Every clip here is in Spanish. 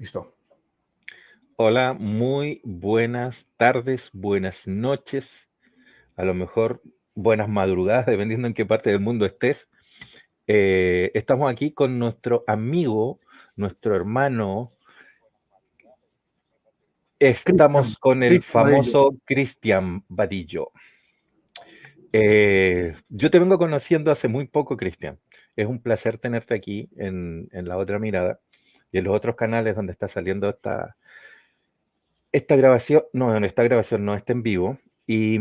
Listo. Hola, muy buenas tardes, buenas noches, a lo mejor buenas madrugadas, dependiendo en qué parte del mundo estés. Estamos aquí con nuestro amigo, nuestro hermano. Cristian, Estamos con el Cristian Vadillo. famoso Cristian Vadillo. Yo te vengo conociendo hace muy poco, Cristian. Es un placer tenerte aquí en La Otra Mirada y en los otros canales donde está saliendo esta grabación. No, en esta grabación no, está en vivo. Y,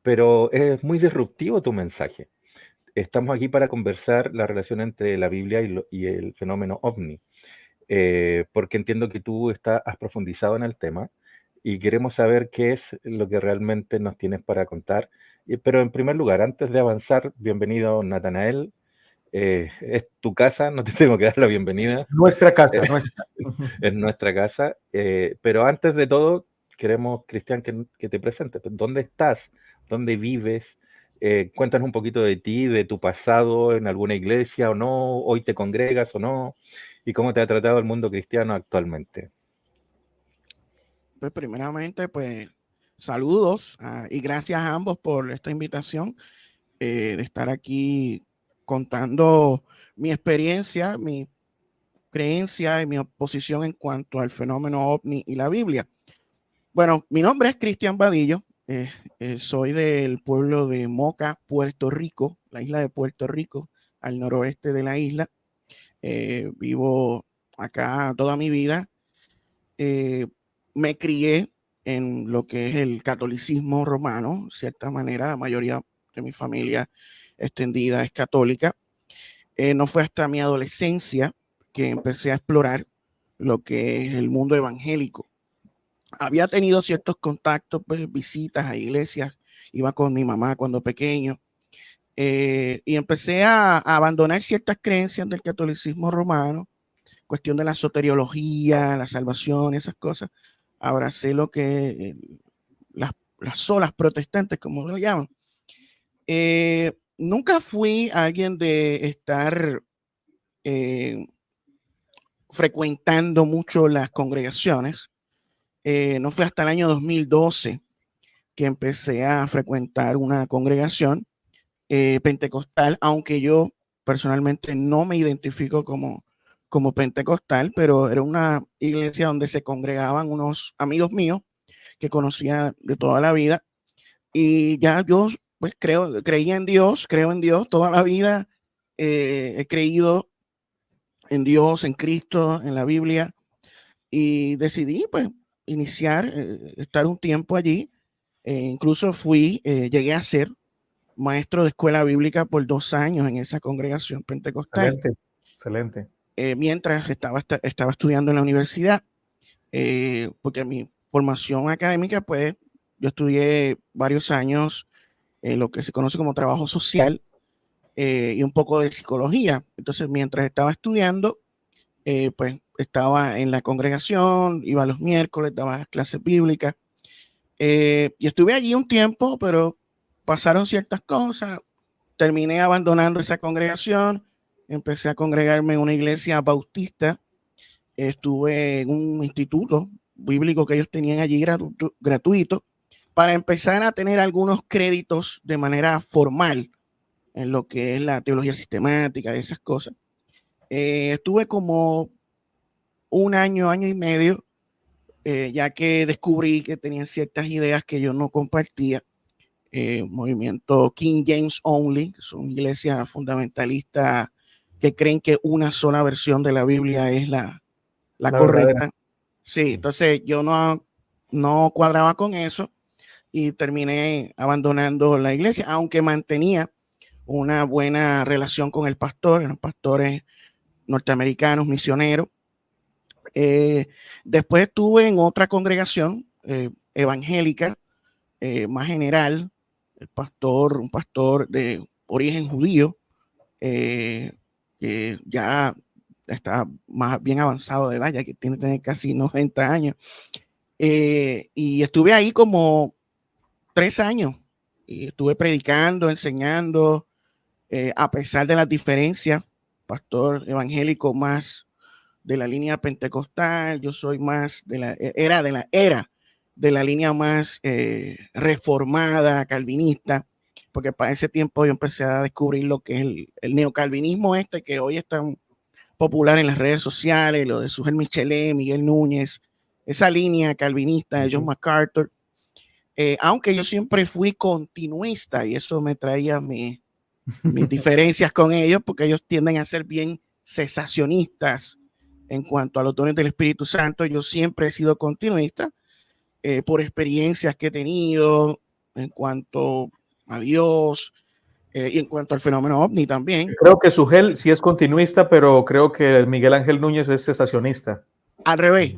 pero es muy disruptivo tu mensaje. Estamos aquí para conversar la relación entre la Biblia y el fenómeno ovni, porque entiendo que tú has profundizado en el tema y queremos saber qué es lo que realmente nos tienes para contar. Pero en primer lugar, antes de avanzar, bienvenido Natanael. Es tu casa, no te tengo que dar la bienvenida. Nuestra casa, Eh, nuestra. es nuestra casa. Pero antes de todo, queremos, Cristian, que te presentes. ¿Dónde estás? ¿Dónde vives? Cuéntanos un poquito de ti, de tu pasado en alguna iglesia o no, hoy te congregas o no, y cómo te ha tratado el mundo cristiano actualmente. Pues primeramente, pues saludos y gracias a ambos por esta invitación de estar aquí contando mi experiencia, mi creencia y mi posición en cuanto al fenómeno ovni y la Biblia. Bueno, mi nombre es Cristian Vadillo, soy del pueblo de Moca, Puerto Rico, la isla de Puerto Rico, al noroeste de la isla. Vivo acá toda mi vida. Me crié en lo que es el catolicismo romano, de cierta manera, la mayoría de mi familia extendida es católica. No fue hasta mi adolescencia que empecé a explorar lo que es el mundo evangélico. Había tenido ciertos contactos, pues, visitas a iglesias, iba con mi mamá cuando pequeño, y empecé a abandonar ciertas creencias del catolicismo romano, cuestión de la soteriología, la salvación, esas cosas. Abracé lo que las solas protestantes, como lo llaman. Nunca fui alguien de estar eh, frecuentando mucho las congregaciones. No fue hasta el año 2012 que empecé a frecuentar una congregación pentecostal, aunque yo personalmente no me identifico como pentecostal, pero era una iglesia donde se congregaban unos amigos míos que conocía de toda la vida. Y ya yo pues creía en Dios, creo en Dios toda la vida. He creído en Dios, en Cristo, en la Biblia, y decidí pues iniciar, estar un tiempo allí. Incluso llegué a ser maestro de escuela bíblica por 2 años en esa congregación pentecostal, Excelente, excelente. mientras estaba estudiando en la universidad, porque mi formación académica, pues yo estudié varios años lo que se conoce como trabajo social y un poco de psicología. Entonces, mientras estaba estudiando, pues estaba en la congregación, iba los miércoles, daba clases bíblicas, y estuve allí un tiempo, pero pasaron ciertas cosas, terminé abandonando esa congregación, empecé a congregarme en una iglesia bautista, estuve en un instituto bíblico que ellos tenían allí gratuito, para empezar a tener algunos créditos de manera formal en lo que es la teología sistemática y esas cosas. Estuve como un año, año y medio, ya que descubrí que tenían ciertas ideas que yo no compartía. Movimiento King James Only, que son iglesias fundamentalistas que creen que una sola versión de la Biblia es la Verdadera. correcta. Sí, entonces yo no cuadraba con eso y terminé abandonando la iglesia, aunque mantenía una buena relación con el pastor, eran pastores norteamericanos, misioneros. Después estuve en otra congregación evangélica, más general, un pastor de origen judío, que ya está más bien avanzado de edad, ya que tiene que tener casi 90 años. Y estuve ahí como 3 años y estuve predicando, enseñando, a pesar de las diferencias, pastor evangélico más de la línea pentecostal, yo soy más era de la línea más reformada, calvinista, porque para ese tiempo yo empecé a descubrir lo que es el neocalvinismo que hoy es tan popular en las redes sociales, lo de Sujel Michelet, Miguel Núñez, esa línea calvinista de John MacArthur. Aunque yo siempre fui continuista y eso me traía mis diferencias con ellos, porque ellos tienden a ser bien cesacionistas en cuanto a los dones del Espíritu Santo. Yo siempre he sido continuista por experiencias que he tenido en cuanto a Dios y en cuanto al fenómeno ovni también. Creo que Sujel sí es continuista, pero creo que Miguel Ángel Núñez es cesacionista. Al revés,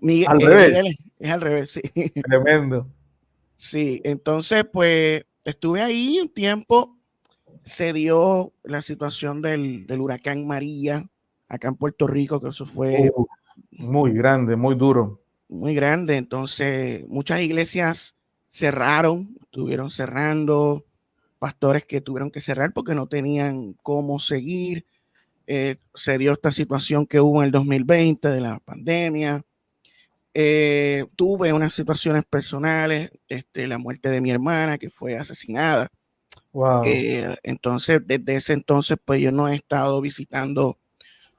Miguel, al revés. Miguel es al revés, sí. Tremendo. Sí, entonces pues estuve ahí un tiempo, se dio la situación del huracán María acá en Puerto Rico, que eso fue muy grande, muy duro. Muy grande, entonces muchas iglesias cerraron, estuvieron cerrando, pastores que tuvieron que cerrar porque no tenían cómo seguir. Se dio esta situación que hubo en el 2020 de la pandemia. Tuve unas situaciones personales, la muerte de mi hermana que fue asesinada. Wow. Entonces, desde ese entonces, pues yo no he estado visitando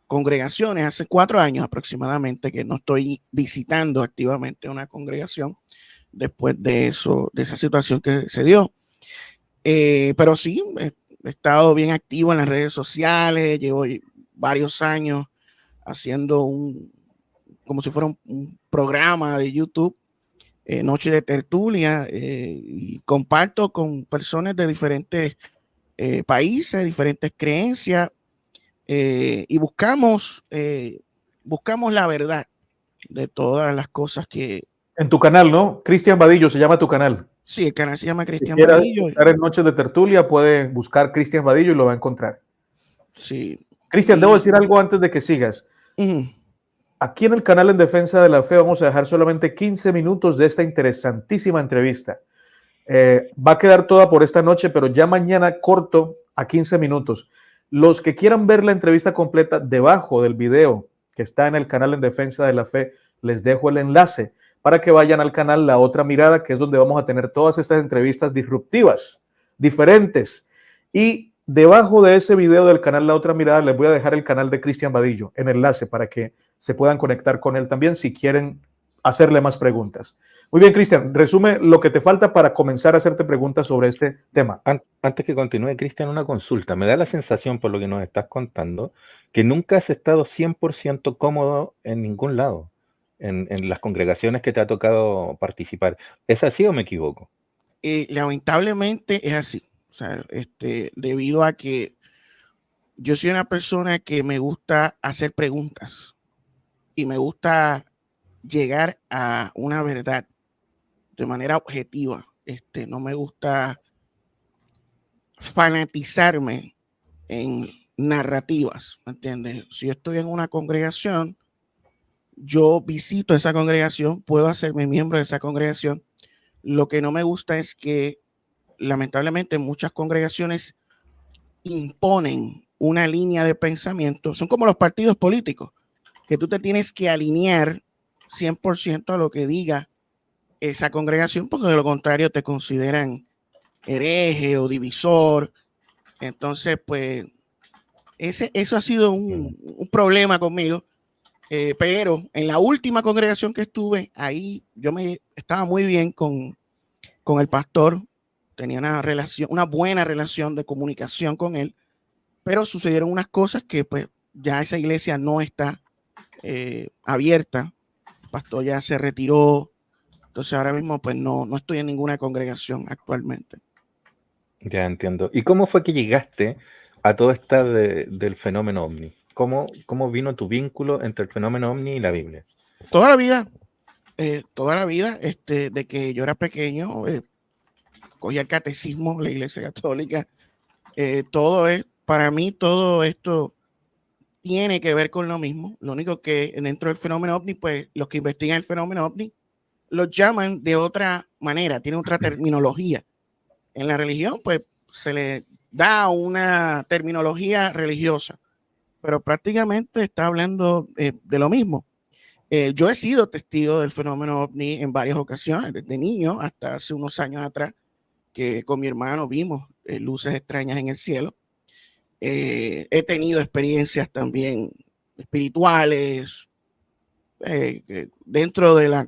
congregaciones. Hace 4 años aproximadamente que no estoy visitando activamente una congregación después de eso, de esa situación que se dio. Pero sí, he estado bien activo en las redes sociales, llevo varios años haciendo como si fuera un programa de YouTube, Noche de Tertulia, y comparto con personas de diferentes países, diferentes creencias, y buscamos la verdad de todas las cosas que... En tu canal, ¿no? Cristian Vadillo se llama tu canal. Sí, el canal se llama Cristian Si Vadillo. estar en Noches de Tertulia, puede buscar Cristian Vadillo y lo va a encontrar. Sí. Cristian, debo decir algo antes de que sigas. Aquí en el canal En Defensa de la Fe vamos a dejar solamente 15 minutos de esta interesantísima entrevista. Va a quedar toda por esta noche, pero ya mañana corto a 15 minutos. Los que quieran ver la entrevista completa, debajo del video que está en el canal En Defensa de la Fe, les dejo el enlace para que vayan al canal La Otra Mirada, que es donde vamos a tener todas estas entrevistas disruptivas, diferentes. Y debajo de ese video del canal La Otra Mirada les voy a dejar el canal de Cristian Vadillo en enlace para que se puedan conectar con él también si quieren hacerle más preguntas. Muy bien, Cristian, resume lo que te falta para comenzar a hacerte preguntas sobre este tema. Antes que continúe, Cristian, una consulta. Me da la sensación, por lo que nos estás contando, que nunca has estado 100% cómodo en ningún lado, en las congregaciones que te ha tocado participar. ¿Es así o me equivoco? Lamentablemente es así. O sea, debido a que yo soy una persona que me gusta hacer preguntas y me gusta llegar a una verdad de manera objetiva. No me gusta fanatizarme en narrativas, ¿me entiendes? Si yo estoy en una congregación, yo visito esa congregación, puedo hacerme miembro de esa congregación. Lo que no me gusta es que lamentablemente muchas congregaciones imponen una línea de pensamiento, son como los partidos políticos, que tú te tienes que alinear 100% a lo que diga esa congregación, porque de lo contrario te consideran hereje o divisor. Entonces, pues, eso ha sido un problema conmigo. Pero en la última congregación que estuve, ahí yo estaba muy bien con el pastor, tenía una buena relación de comunicación con él, pero sucedieron unas cosas que pues ya esa iglesia no está abierta, el pastor ya se retiró, entonces ahora mismo pues no estoy en ninguna congregación actualmente. Ya entiendo. ¿Y cómo fue que llegaste a todo esto del fenómeno ovni? ¿Cómo vino tu vínculo entre el fenómeno ovni y la Biblia? Toda la vida, de que yo era pequeño, cogía el catecismo, la iglesia católica, para mí todo esto tiene que ver con lo mismo. Lo único que dentro del fenómeno ovni, pues los que investigan el fenómeno ovni los llaman de otra manera, tienen otra terminología. En la religión, pues se le da una terminología religiosa. pero prácticamente está hablando de lo mismo. Yo he sido testigo del fenómeno ovni en varias ocasiones, desde niño hasta hace unos años atrás, que con mi hermano vimos luces extrañas en el cielo. He tenido experiencias también espirituales, dentro de la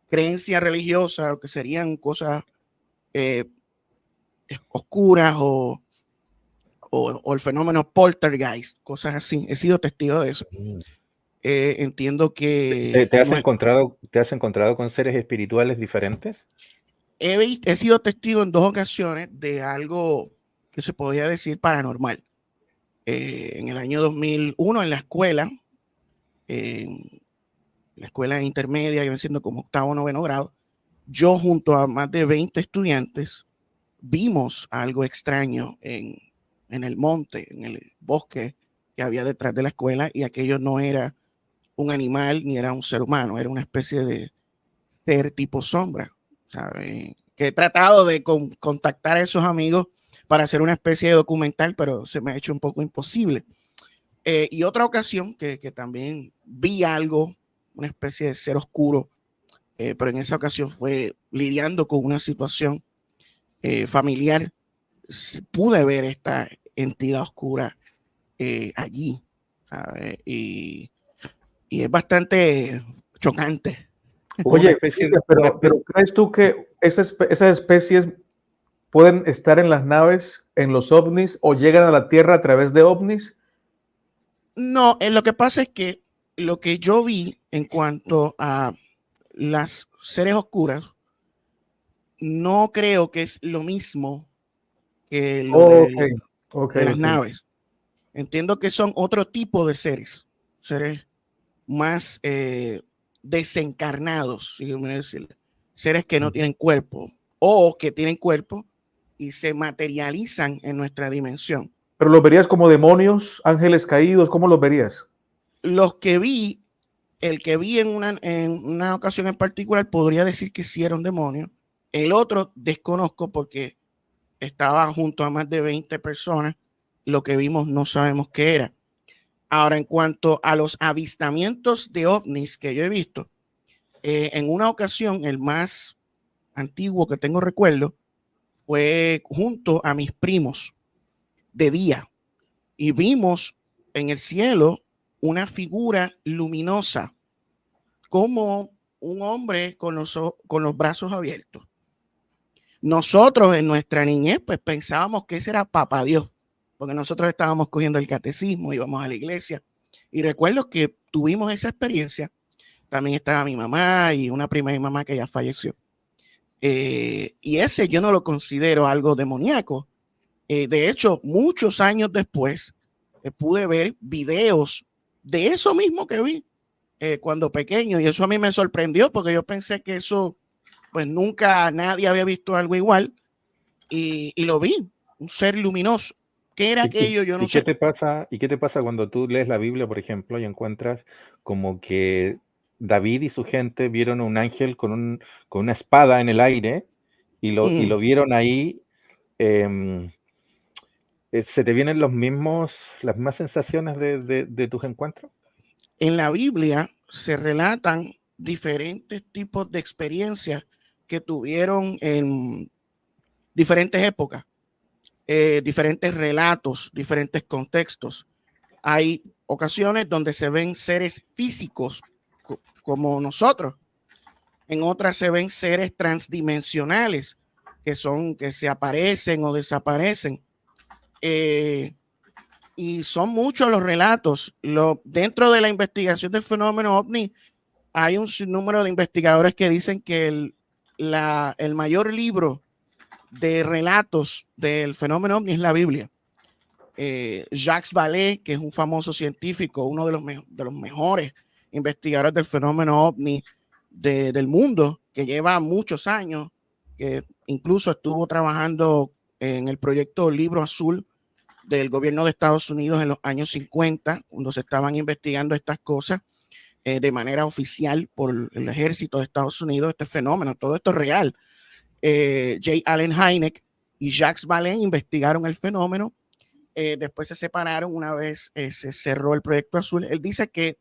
creencia religiosa, que serían cosas oscuras o el fenómeno poltergeist, cosas así. He sido testigo de eso. Entiendo que... ¿Te has encontrado con seres espirituales diferentes? He sido testigo en 2 ocasiones de algo que se podría decir paranormal. En el año 2001 en la escuela intermedia, que viene siendo como 8º o 9º grado, yo junto a más de 20 estudiantes vimos algo extraño en el monte, en el bosque que había detrás de la escuela, y aquello no era un animal ni era un ser humano, era una especie de ser tipo sombra, ¿sabe? Que he tratado de contactar a esos amigos para hacer una especie de documental, pero se me ha hecho un poco imposible. Y otra ocasión que también vi algo, una especie de ser oscuro, pero en esa ocasión fue lidiando con una situación familiar. Pude ver esta entidad oscura allí, ¿sabe? Y es bastante chocante. Oye, pero ¿crees tú que esas especies pueden estar en las naves, en los ovnis, o llegan a la Tierra a través de ovnis? No, lo que pasa es que lo que yo vi en cuanto a las seres oscuras, no creo que es lo mismo que lo de las naves. Entiendo que son otro tipo de seres más desencarnados, seres que no tienen cuerpo o que tienen cuerpo y se materializan en nuestra dimensión. ¿Pero los verías como demonios, ángeles caídos? ¿Cómo los verías? Los que vi, el que vi en una ocasión en particular, podría decir que sí era un demonio. El otro desconozco porque estaba junto a más de 20 personas. Lo que vimos no sabemos qué era. Ahora, en cuanto a los avistamientos de ovnis que yo he visto, en una ocasión, el más antiguo que tengo recuerdo, fue junto a mis primos de día y vimos en el cielo una figura luminosa como un hombre con los brazos abiertos. Nosotros en nuestra niñez pues pensábamos que ese era Papá Dios, porque nosotros estábamos cogiendo el catecismo, íbamos a la iglesia, y recuerdo que tuvimos esa experiencia. También estaba mi mamá y una prima de mi mamá que ya falleció. Y ese yo no lo considero algo demoníaco. De hecho, muchos años después pude ver videos de eso mismo que vi cuando pequeño, y eso a mí me sorprendió porque yo pensé que eso, pues nunca nadie había visto algo igual, y lo vi, un ser luminoso. ¿Qué era aquello? Yo no sé. ¿Y qué te pasa cuando tú lees la Biblia, por ejemplo, y encuentras como que David y su gente vieron un ángel con una espada en el aire y lo vieron ahí? ¿Se te vienen las mismas sensaciones de tus encuentros? En la Biblia se relatan diferentes tipos de experiencias que tuvieron en diferentes épocas, diferentes relatos, diferentes contextos. Hay ocasiones donde se ven seres físicos como nosotros. En otras se ven seres transdimensionales que se aparecen o desaparecen. Y son muchos los relatos. Dentro de la investigación del fenómeno ovni hay un sinnúmero de investigadores que dicen que el mayor libro de relatos del fenómeno ovni es la Biblia. Jacques Vallée, que es un famoso científico, uno de los mejores investigadores del fenómeno ovni del mundo, que lleva muchos años, que incluso estuvo trabajando en el proyecto Libro Azul del gobierno de Estados Unidos en los años 50, cuando se estaban investigando estas cosas de manera oficial por el ejército de Estados Unidos, este fenómeno, todo esto es real. J. Allen Hynek y Jacques Vallée investigaron el fenómeno después se separaron una vez se cerró el Proyecto Azul. Él dice que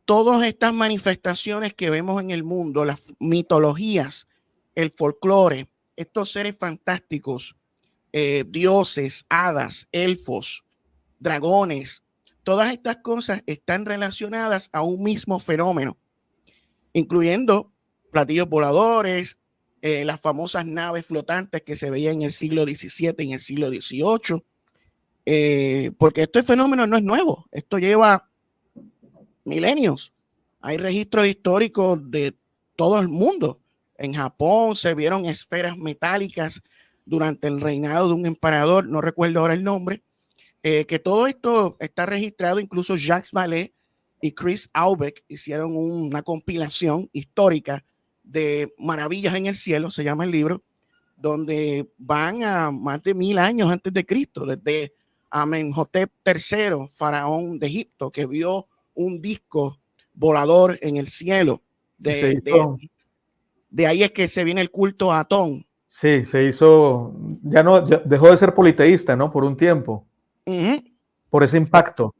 todas estas manifestaciones que vemos en el mundo, las mitologías, el folclore, estos seres fantásticos, dioses, hadas, elfos, dragones, todas estas cosas están relacionadas a un mismo fenómeno, incluyendo platillos voladores, las famosas naves flotantes que se veían en el siglo XVII y en el siglo XVIII, porque este fenómeno no es nuevo, esto lleva milenios. Hay registros históricos de todo el mundo. En Japón se vieron esferas metálicas durante el reinado de un emperador, no recuerdo ahora el nombre, que todo esto está registrado. Incluso Jacques Vallée y Chris Aubeck hicieron una compilación histórica de Maravillas en el Cielo, se llama el libro, donde van a más de 1000 años antes de Cristo, desde Amenhotep III, faraón de Egipto, que vio un disco volador en el cielo. De ahí es que se viene el culto a Atón. Sí, se hizo, ya dejó de ser politeísta, ¿no? Por un tiempo. Por ese impacto.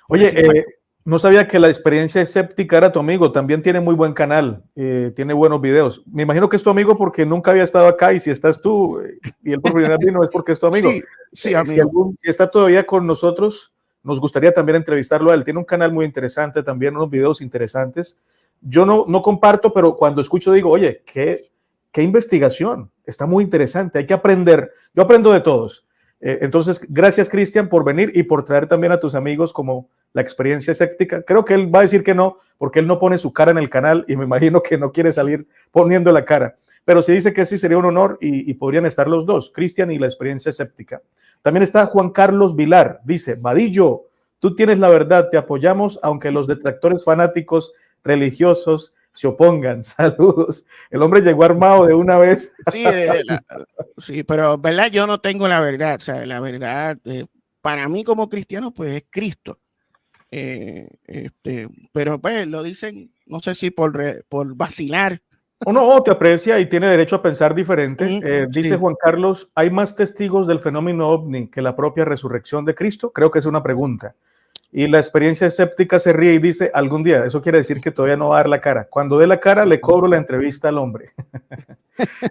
Oye, no sabía que la experiencia escéptica era tu amigo. También tiene muy buen canal, tiene buenos videos. Me imagino que es tu amigo porque nunca había estado acá, y si estás tú y él por primera vez vino es porque es tu amigo. Sí, amigo. Si está todavía con nosotros, nos gustaría también entrevistarlo a él. Tiene un canal muy interesante, también unos videos interesantes. Yo no comparto, pero cuando escucho digo, oye, qué investigación, está muy interesante, hay que aprender. Yo aprendo de todos. Entonces, gracias, Cristian, por venir y por traer también a tus amigos como la experiencia escéptica. Creo que él va a decir que no, porque él no pone su cara en el canal y me imagino que no quiere salir poniendo la cara. Pero si dice que sí, sería un honor y podrían estar los dos, Cristian y la experiencia escéptica. También está Juan Carlos Vilar, dice, Vadillo, tú tienes la verdad, te apoyamos, aunque los detractores fanáticos religiosos se opongan. Saludos. El hombre llegó armado de una vez. Sí, pero verdad, yo no tengo la verdad. O sea, la verdad, para mí como cristiano, pues es Cristo. Pero pues lo dicen, no sé si por vacilar. No, te aprecia y tiene derecho a pensar diferente. Dice Juan Carlos, ¿hay más testigos del fenómeno ovni que la propia resurrección de Cristo? Creo que es una pregunta. Y la experiencia escéptica se ríe y dice, algún día, eso quiere decir que todavía no va a dar la cara. Cuando dé la cara, le cobro la entrevista al hombre.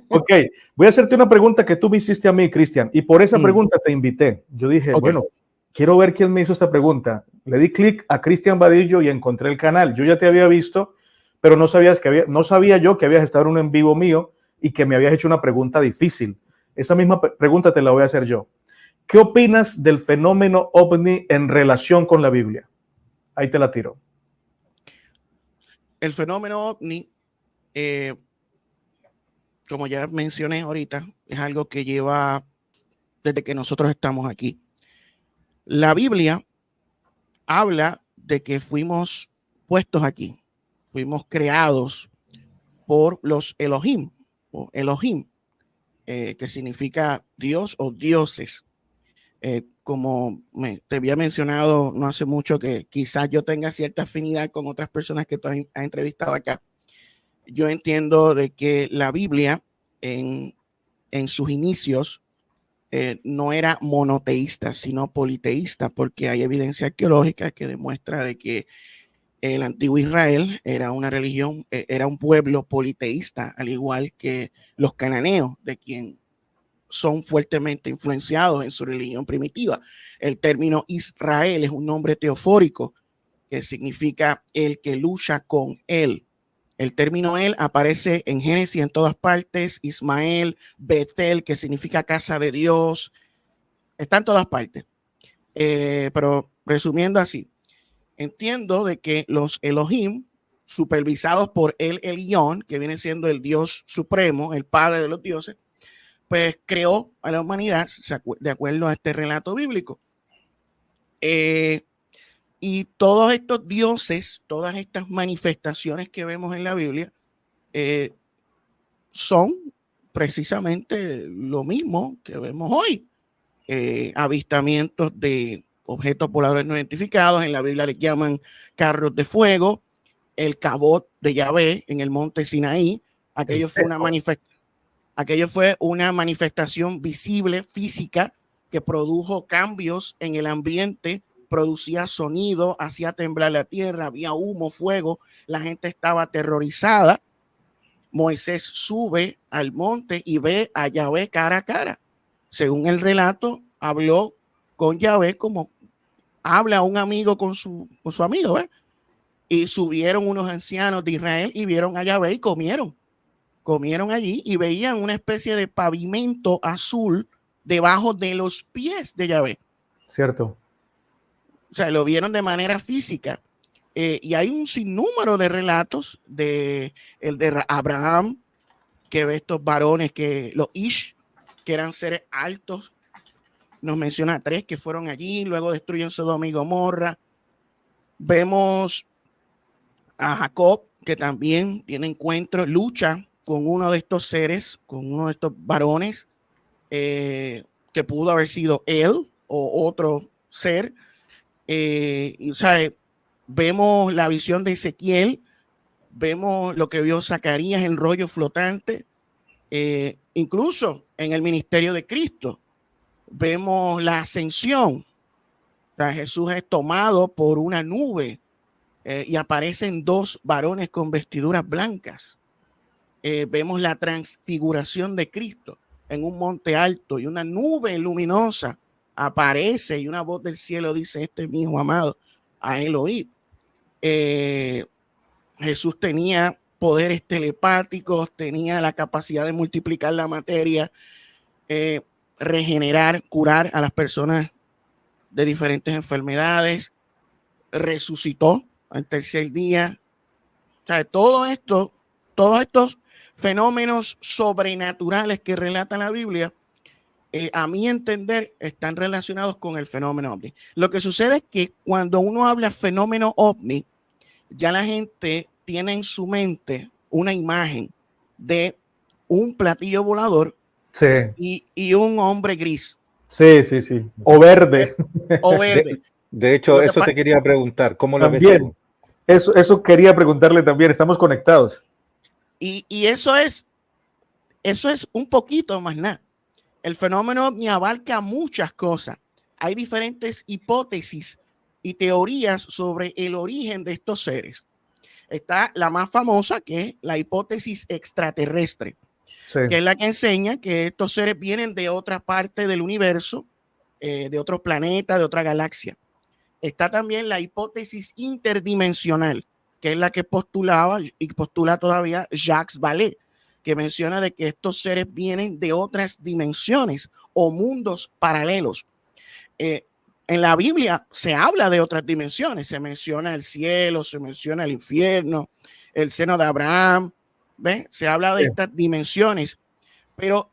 Ok, voy a hacerte una pregunta que tú me hiciste a mí, Cristian, y por esa pregunta te invité. Yo dije, bueno, quiero ver quién me hizo esta pregunta. Le di clic a Cristian Vadillo y encontré el canal. Yo ya te había visto, pero no sabía yo que habías estado en un en vivo mío y que me habías hecho una pregunta difícil. Esa misma pregunta te la voy a hacer yo. ¿Qué opinas del fenómeno ovni en relación con la Biblia? Ahí te la tiro. El fenómeno ovni, como ya mencioné ahorita, es algo que lleva desde que nosotros estamos aquí. La Biblia habla de que fuimos puestos aquí, fuimos creados por los Elohim, o Elohim, que significa Dios o dioses. Como te había mencionado no hace mucho, que quizás yo tenga cierta afinidad con otras personas que tú has entrevistado acá. Yo entiendo de que la Biblia en sus inicios no era monoteísta, sino politeísta, porque hay evidencia arqueológica que demuestra de que el antiguo Israel era una religión, era un pueblo politeísta, al igual que los cananeos, de quien son fuertemente influenciados en su religión primitiva. El término Israel es un nombre teofórico que significa el que lucha con él. El término él aparece en Génesis en todas partes. Ismael, Bethel, que significa casa de Dios, está en todas partes. Pero resumiendo así, entiendo de que los Elohim, supervisados por el Elión, que viene siendo el Dios supremo, el padre de los dioses, pues creó a la humanidad de acuerdo a este relato bíblico. Y todos estos dioses, todas estas manifestaciones que vemos en la Biblia, son precisamente lo mismo que vemos hoy. Avistamientos de objetos voladores no identificados, en la Biblia les llaman carros de fuego, el Cabot de Yahvé en el monte Sinaí, aquello fue una manifestación visible, física, que produjo cambios en el ambiente, producía sonido, hacía temblar la tierra, había humo, fuego, la gente estaba aterrorizada. Moisés sube al monte y ve a Yahvé cara a cara. Según el relato, habló con Yahvé como habla un amigo con su amigo, ¿eh? Y subieron unos ancianos de Israel y vieron a Yahvé y comieron allí y veían una especie de pavimento azul debajo de los pies de Yahvé. Cierto. O sea, lo vieron de manera física. Y hay un sinnúmero de relatos de Abraham, que ve estos varones, los Ish, que eran seres altos. Nos menciona 3 que fueron allí, luego destruyen Sodoma y Gomorra. Vemos a Jacob, que también tiene encuentro, lucha con uno de estos seres, con uno de estos varones, que pudo haber sido él o otro ser. O sea, vemos la visión de Ezequiel, vemos lo que vio Zacarías, el rollo flotante, incluso en el ministerio de Cristo, vemos la ascensión. O sea, Jesús es tomado por una nube y aparecen 2 varones con vestiduras blancas. Vemos la transfiguración de Cristo en un monte alto y una nube luminosa aparece y una voz del cielo dice: este es mi hijo amado, a él oíd. Jesús tenía poderes telepáticos, tenía la capacidad de multiplicar la materia, regenerar, curar a las personas de diferentes enfermedades, resucitó al tercer día. O sea, todos estos fenómenos sobrenaturales que relata la Biblia, a mi entender, están relacionados con el fenómeno ovni. Lo que sucede es que cuando uno habla fenómeno ovni, ya la gente tiene en su mente una imagen de un platillo volador, sí, y un hombre gris. Sí. O verde. O verde. De hecho, eso te quería preguntar. ¿Cómo lo ves tú? Eso quería preguntarle también. Estamos conectados. Y eso es un poquito más nada. El fenómeno ovni abarca muchas cosas. Hay diferentes hipótesis y teorías sobre el origen de estos seres. Está la más famosa, que es la hipótesis extraterrestre, que es la que enseña que estos seres vienen de otra parte del universo, de otro planeta, de otra galaxia. Está también la hipótesis interdimensional, que es la que postulaba y postula todavía Jacques Vallée, que menciona de que estos seres vienen de otras dimensiones o mundos paralelos. En la Biblia se habla de otras dimensiones, se menciona el cielo, se menciona el infierno, el seno de Abraham, ¿ves? Se habla de estas dimensiones, pero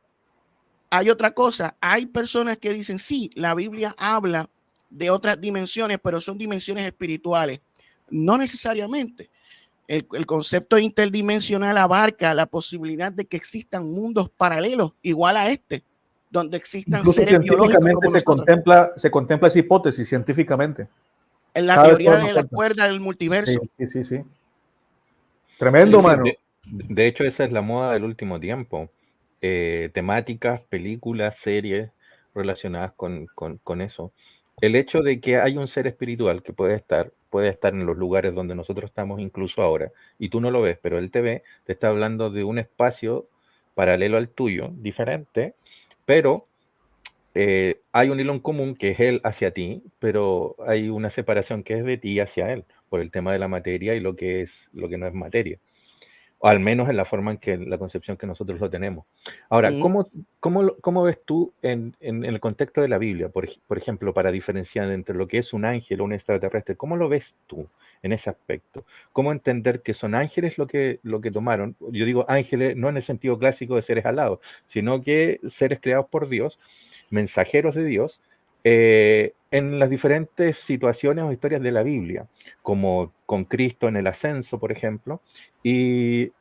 hay otra cosa. Hay personas que dicen, sí, la Biblia habla de otras dimensiones, pero son dimensiones espirituales. No necesariamente. El concepto interdimensional abarca la posibilidad de que existan mundos paralelos igual a este, donde existan incluso seres biológicos como se contempla esa hipótesis científicamente. En la teoría de la cuerda del multiverso. Sí. Tremendo, mano. De hecho, esa es la moda del último tiempo. Temáticas, películas, series relacionadas con eso. El hecho de que hay un ser espiritual que puede estar en los lugares donde nosotros estamos incluso ahora, y tú no lo ves, pero él te está hablando de un espacio paralelo al tuyo, diferente, pero hay un hilo en común que es él hacia ti, pero hay una separación que es de ti hacia él, por el tema de la materia y lo que no es materia. O al menos en la forma en la concepción que nosotros lo tenemos. Ahora, ¿cómo ves tú en el contexto de la Biblia, por ejemplo, para diferenciar entre lo que es un ángel o un extraterrestre? ¿Cómo lo ves tú en ese aspecto? ¿Cómo entender que son ángeles lo que tomaron? Yo digo ángeles no en el sentido clásico de seres alados, sino que seres creados por Dios, mensajeros de Dios, en las diferentes situaciones o historias de la Biblia, como con Cristo en el ascenso, por ejemplo,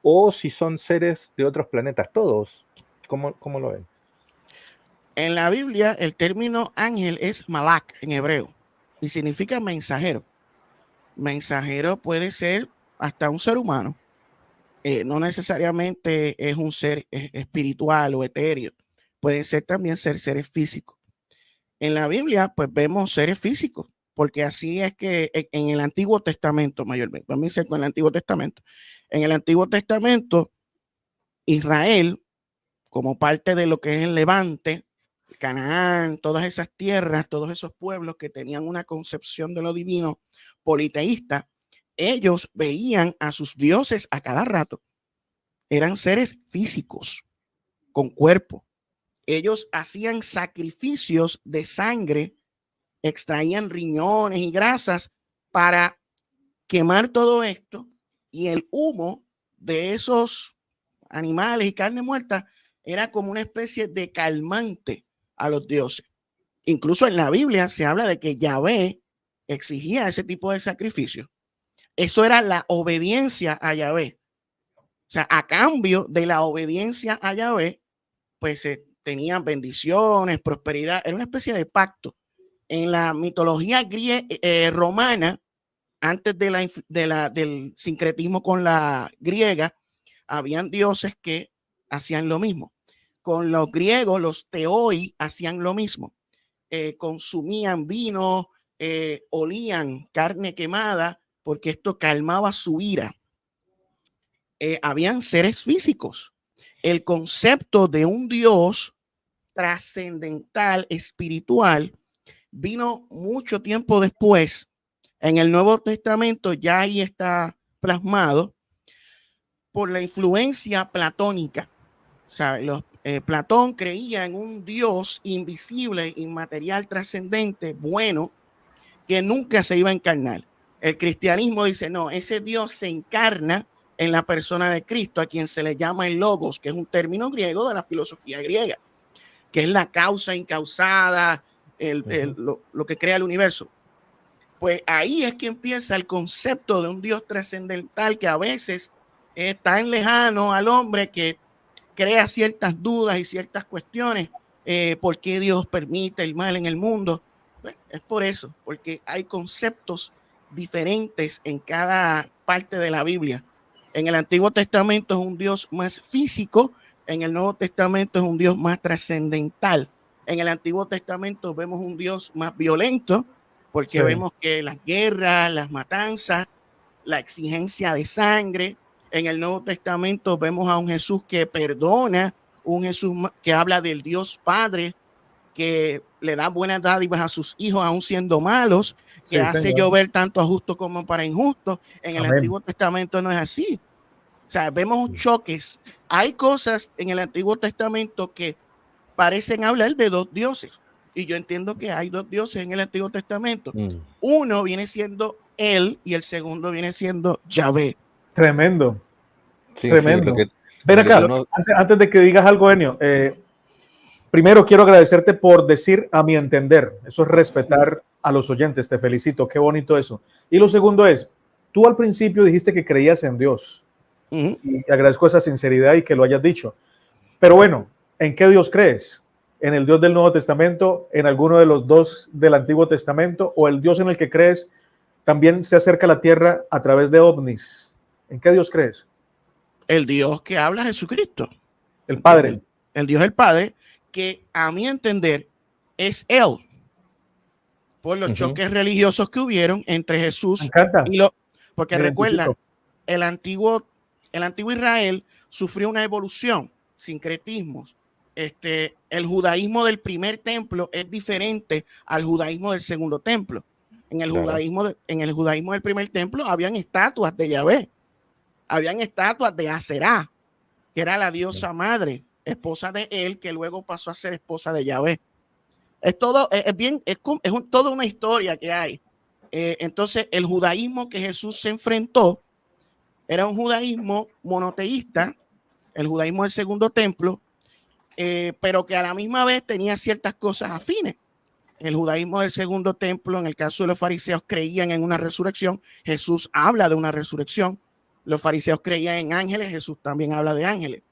o si son seres de otros planetas, todos. ¿Cómo lo ven? En la Biblia, el término ángel es malak en hebreo y significa mensajero. Mensajero puede ser hasta un ser humano. No necesariamente es un ser espiritual o etéreo. Pueden ser también seres físicos. en la Biblia pues vemos seres físicos, porque así es que en el Antiguo Testamento mayormente, vamos a decir con el Antiguo Testamento, en el Antiguo Testamento Israel, como parte de lo que es el Levante, Canaán, todas esas tierras, todos esos pueblos que tenían una concepción de lo divino politeísta, ellos veían a sus dioses a cada rato. Eran seres físicos, con cuerpo. Ellos hacían sacrificios de sangre, extraían riñones y grasas para quemar todo esto, y el humo de esos animales y carne muerta era como una especie de calmante a los dioses. Incluso en la Biblia se habla de que Yahvé exigía ese tipo de sacrificio. Eso era la obediencia a Yahvé. O sea, a cambio de la obediencia a Yahvé, pues tenían bendiciones, prosperidad. Era una especie de pacto. En la mitología romana, antes del sincretismo con la griega, habían dioses que hacían lo mismo. Con los griegos, los teoi hacían lo mismo. Consumían vino, olían carne quemada, porque esto calmaba su ira. Habían seres físicos. El concepto de un Dios trascendental, espiritual, vino mucho tiempo después. En el Nuevo Testamento ya ahí está plasmado por la influencia platónica. O sea, Platón creía en un Dios invisible, inmaterial, trascendente, bueno, que nunca se iba a encarnar. El cristianismo dice, no, ese Dios se encarna en la persona de Cristo, a quien se le llama el logos, que es un término griego de la filosofía griega, que es la causa incausada, lo que crea el universo. Pues ahí es que empieza el concepto de un Dios trascendental que a veces es tan lejano al hombre que crea ciertas dudas y ciertas cuestiones. ¿Por qué Dios permite el mal en el mundo? Pues es por eso, porque hay conceptos diferentes en cada parte de la Biblia. En el Antiguo Testamento es un Dios más físico, en el Nuevo Testamento es un Dios más trascendental. En el Antiguo Testamento vemos un Dios más violento, porque vemos que las guerras, las matanzas, la exigencia de sangre. En el Nuevo Testamento vemos a un Jesús que perdona, un Jesús que habla del Dios Padre, que le da buenas dádivas a sus hijos aún siendo malos, que hace llover tanto a justos como para injustos. En el Antiguo Testamento no es así. O sea, vemos choques. Hay cosas en el Antiguo Testamento que parecen hablar de dos dioses. Y yo entiendo que hay dos dioses en el Antiguo Testamento. Uno viene siendo él y el segundo viene siendo Yahvé. Tremendo. Sí, tremendo. Sí, ven acá, antes de que digas algo, Enio, primero quiero agradecerte por decir a mi entender. Eso es respetar a los oyentes. Te felicito. Qué bonito eso. Y lo segundo es, tú al principio dijiste que creías en Dios. Y agradezco esa sinceridad y que lo hayas dicho. Pero bueno, ¿en qué Dios crees? ¿En el Dios del Nuevo Testamento? ¿En alguno de los dos del Antiguo Testamento? ¿O el Dios en el que crees también se acerca a la tierra a través de ovnis? ¿En qué Dios crees? El Dios que habla Jesucristo. El Padre. El Dios el Padre, que a mi entender es Él. Por los choques religiosos que hubieron entre Jesús y porque recuerda, el antiguo Israel sufrió una evolución, sincretismos. El judaísmo del primer templo es diferente al judaísmo del segundo templo. En el judaísmo del primer templo habían estatuas de Yahvé, habían estatuas de Aserá, que era la diosa madre, esposa de él, que luego pasó a ser esposa de Yahvé. Es toda una historia que hay. Entonces, el judaísmo que Jesús se enfrentó era un judaísmo monoteísta, el judaísmo del segundo templo, pero que a la misma vez tenía ciertas cosas afines. El judaísmo del segundo templo, en el caso de los fariseos, creían en una resurrección. Jesús habla de una resurrección. Los fariseos creían en ángeles, Jesús también habla de ángeles.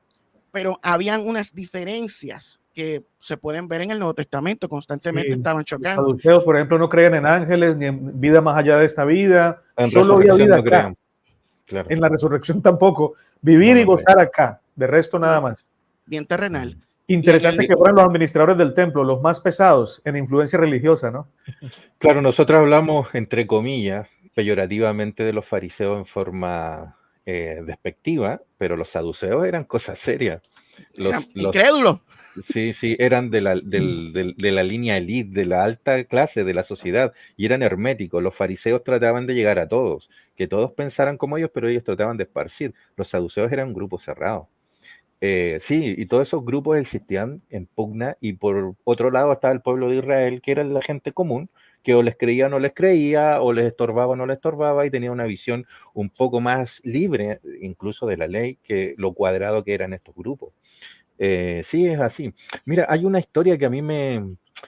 Pero habían unas diferencias que se pueden ver en el Nuevo Testamento, constantemente estaban chocando. Los saduceos, por ejemplo, no creían en ángeles ni en vida más allá de esta vida. Solo había vida acá. En la resurrección tampoco. Vivir y gozar acá. De resto, nada más. Bien terrenal. Interesante que fueran los administradores del templo, los más pesados en influencia religiosa, ¿no? Claro, nosotros hablamos, entre comillas, peyorativamente de los fariseos en forma despectiva, pero los saduceos eran cosas serias. Eran incrédulos. Sí, eran de la línea elite, de la alta clase de la sociedad, y eran herméticos. Los fariseos trataban de llegar a todos, que todos pensaran como ellos, pero ellos trataban de esparcir. Los saduceos eran un grupo cerrado. Sí, y todos esos grupos existían en pugna, y por otro lado estaba el pueblo de Israel, que era la gente común, que o les creía o no les creía, o les estorbaba o no les estorbaba, y tenía una visión un poco más libre, incluso de la ley, que lo cuadrado que eran estos grupos. Sí, es así. Mira, hay una historia que a mí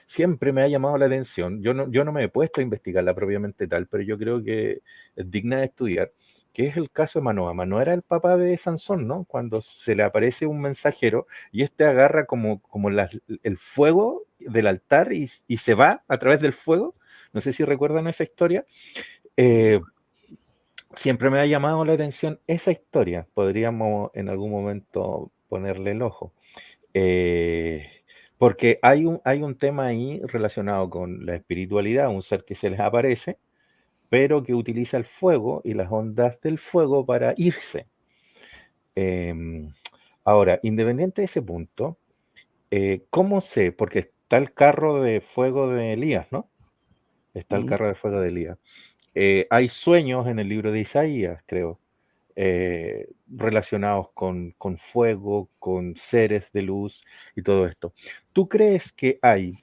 siempre me ha llamado la atención. Yo no me he puesto a investigarla propiamente tal, pero yo creo que es digna de estudiar, que es el caso de Manoa. Manoa era el papá de Sansón, ¿no? Cuando se le aparece un mensajero y agarra como el fuego del altar y se va a través del fuego. No sé si recuerdan esa historia. Siempre me ha llamado la atención esa historia. Podríamos en algún momento ponerle el ojo. Porque hay un tema ahí relacionado con la espiritualidad, un ser que se les aparece, pero que utiliza el fuego y las ondas del fuego para irse. Ahora, independiente de ese punto, ¿cómo sé? Porque está el carro de fuego de Elías, ¿no? Está el carro de fuego de Elías. Hay sueños en el libro de Isaías, creo, relacionados con fuego, con seres de luz y todo esto. ¿Tú crees que hay,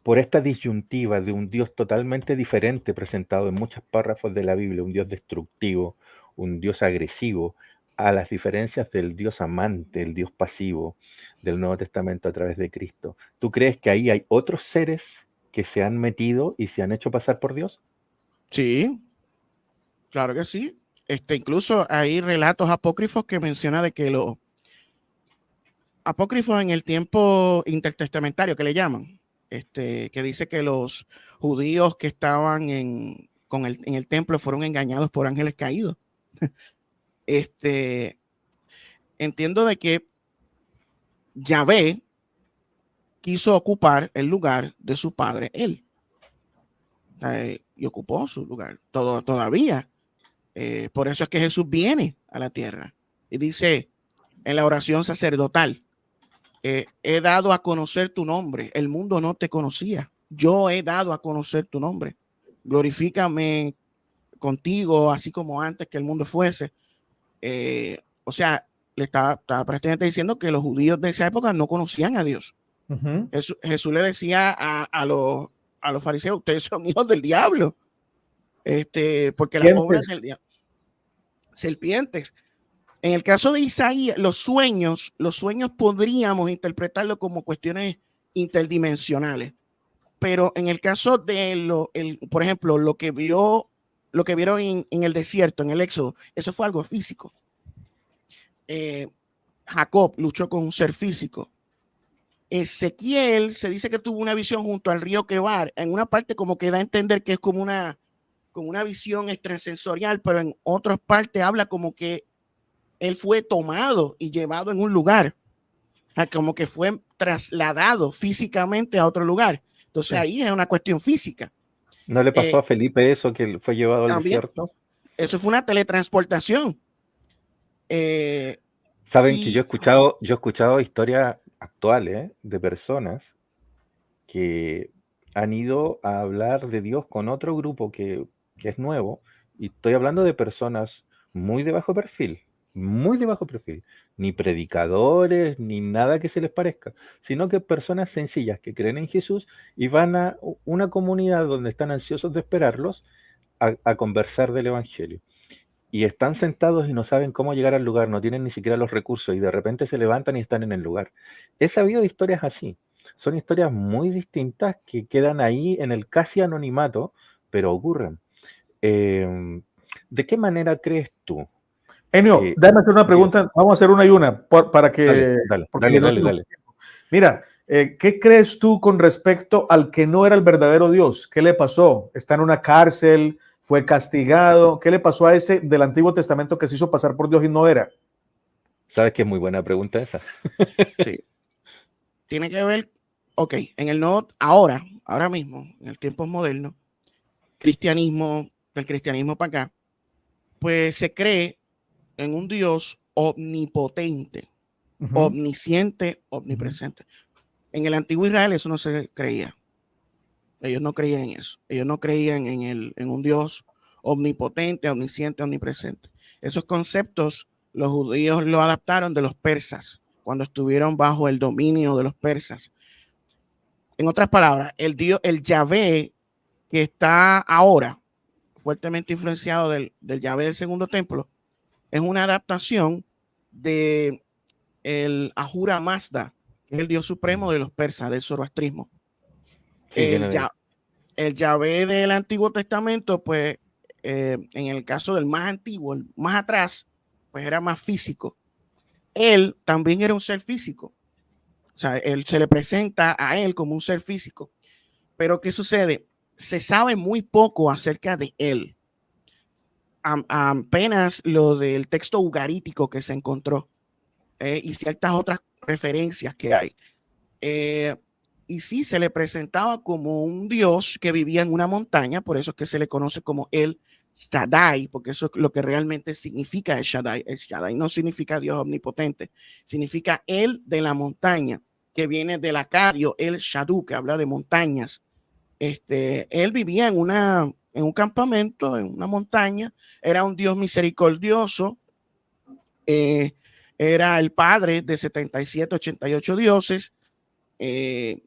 por esta disyuntiva de un Dios totalmente diferente presentado en muchos párrafos de la Biblia, un Dios destructivo, un Dios agresivo, a las diferencias del Dios amante, el Dios pasivo del Nuevo Testamento a través de Cristo? ¿Tú crees que ahí hay otros seres que se han metido y se han hecho pasar por Dios? Sí, claro que sí. Incluso hay relatos apócrifos que menciona de que los apócrifos en el tiempo intertestamentario que le llaman, que dice que los judíos que estaban en el templo fueron engañados por ángeles caídos. Entiendo de que Yahvé quiso ocupar el lugar de su padre, él. Y ocupó su lugar todavía. Por eso es que Jesús viene a la tierra y dice en la oración sacerdotal: he dado a conocer tu nombre, el mundo no te conocía, yo he dado a conocer tu nombre, glorifícame contigo así como antes que el mundo fuese. O sea, le estaba prácticamente diciendo que los judíos de esa época no conocían a Dios. Jesús le decía a los fariseos: ustedes son hijos del diablo, porque las obras del diablo, serpientes. En el caso de Isaías, los sueños podríamos interpretarlo como cuestiones interdimensionales, pero en el caso de por ejemplo, lo que vieron en el desierto, en el Éxodo, eso fue algo físico. Jacob luchó con un ser físico. Ezequiel se dice que tuvo una visión junto al río Quebar, en una parte como que da a entender que es como una visión extrasensorial, pero en otras partes habla como que él fue tomado y llevado en un lugar, como que fue trasladado físicamente a otro lugar. Entonces ahí es una cuestión física. ¿No le pasó a Felipe eso, que fue llevado al desierto? Eso fue una teletransportación. Saben que yo he escuchado historias actuales de personas que han ido a hablar de Dios con otro grupo que es nuevo, y estoy hablando de personas muy de bajo perfil, ni predicadores, ni nada que se les parezca, sino que personas sencillas que creen en Jesús y van a una comunidad donde están ansiosos de esperarlos a conversar del Evangelio. Y están sentados y no saben cómo llegar al lugar, no tienen ni siquiera los recursos, y de repente se levantan y están en el lugar. He sabido historias así. Son historias muy distintas que quedan ahí en el casi anonimato, pero ocurren. ¿De qué manera crees tú? Enio, déjame hacer una pregunta. Vamos a hacer una y una para que... Dale. Mira, ¿qué crees tú con respecto al que no era el verdadero Dios? ¿Qué le pasó? ¿Está en una cárcel? ¿Fue castigado? ¿Qué le pasó a ese del Antiguo Testamento que se hizo pasar por Dios y no era? Sabes que es muy buena pregunta esa. Sí. tiene que ver, ok, en el nuevo, ahora mismo, en el tiempo moderno, el cristianismo para acá, pues se cree en un Dios omnipotente, omnisciente, omnipresente. En el antiguo Israel eso no se creía. Ellos no creían en eso. Ellos no creían en un Dios omnipotente, omnisciente, omnipresente. Esos conceptos los judíos los adaptaron de los persas, cuando estuvieron bajo el dominio de los persas. En otras palabras, el Yahvé que está ahora, fuertemente influenciado del Yahvé del segundo templo, es una adaptación de el Ahura Mazda, que es el Dios supremo de los persas, del zoroastrismo. Sí, El Yahvé del Antiguo Testamento, pues, en el caso del más antiguo, el más atrás, pues era más físico. Él también era un ser físico. O sea, se le presenta a él como un ser físico. Pero ¿qué sucede? Se sabe muy poco acerca de él. Apenas lo del texto ugarítico que se encontró y ciertas otras referencias que hay. Y sí, se le presentaba como un dios que vivía en una montaña, por eso es que se le conoce como el Shaddai, porque eso es lo que realmente significa el Shaddai. El Shaddai no significa Dios omnipotente, significa el de la montaña, que viene del acadio, el Shadu, que habla de montañas. Él vivía en un campamento, en una montaña, era un Dios misericordioso, era el padre de 77, 88 dioses,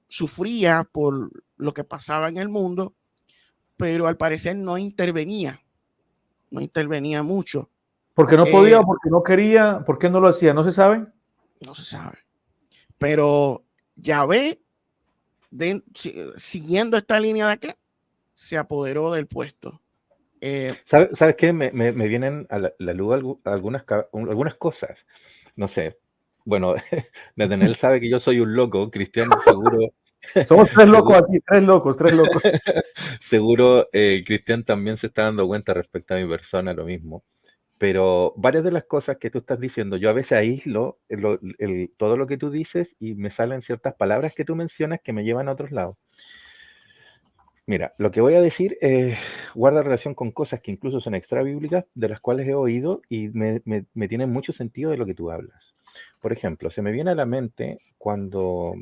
sufría por lo que pasaba en el mundo, pero al parecer no intervenía mucho. Porque no podía, porque no quería, ¿por qué no lo hacía? ¿No se sabe? No se sabe. Pero Yahvé, siguiendo esta línea de acá, se apoderó del puesto. ¿Sabes qué? Me vienen a la luz algunas cosas. No sé. Bueno, Nathaniel sabe que yo soy un loco, Cristian seguro. Somos tres locos aquí, tres locos. Seguro Cristian también se está dando cuenta respecto a mi persona, lo mismo. Pero varias de las cosas que tú estás diciendo, yo a veces aíslo todo lo que tú dices y me salen ciertas palabras que tú mencionas que me llevan a otros lados. Mira, lo que voy a decir guarda relación con cosas que incluso son extra bíblicas, de las cuales he oído y me tienen mucho sentido de lo que tú hablas. Por ejemplo, se me viene a la mente cuando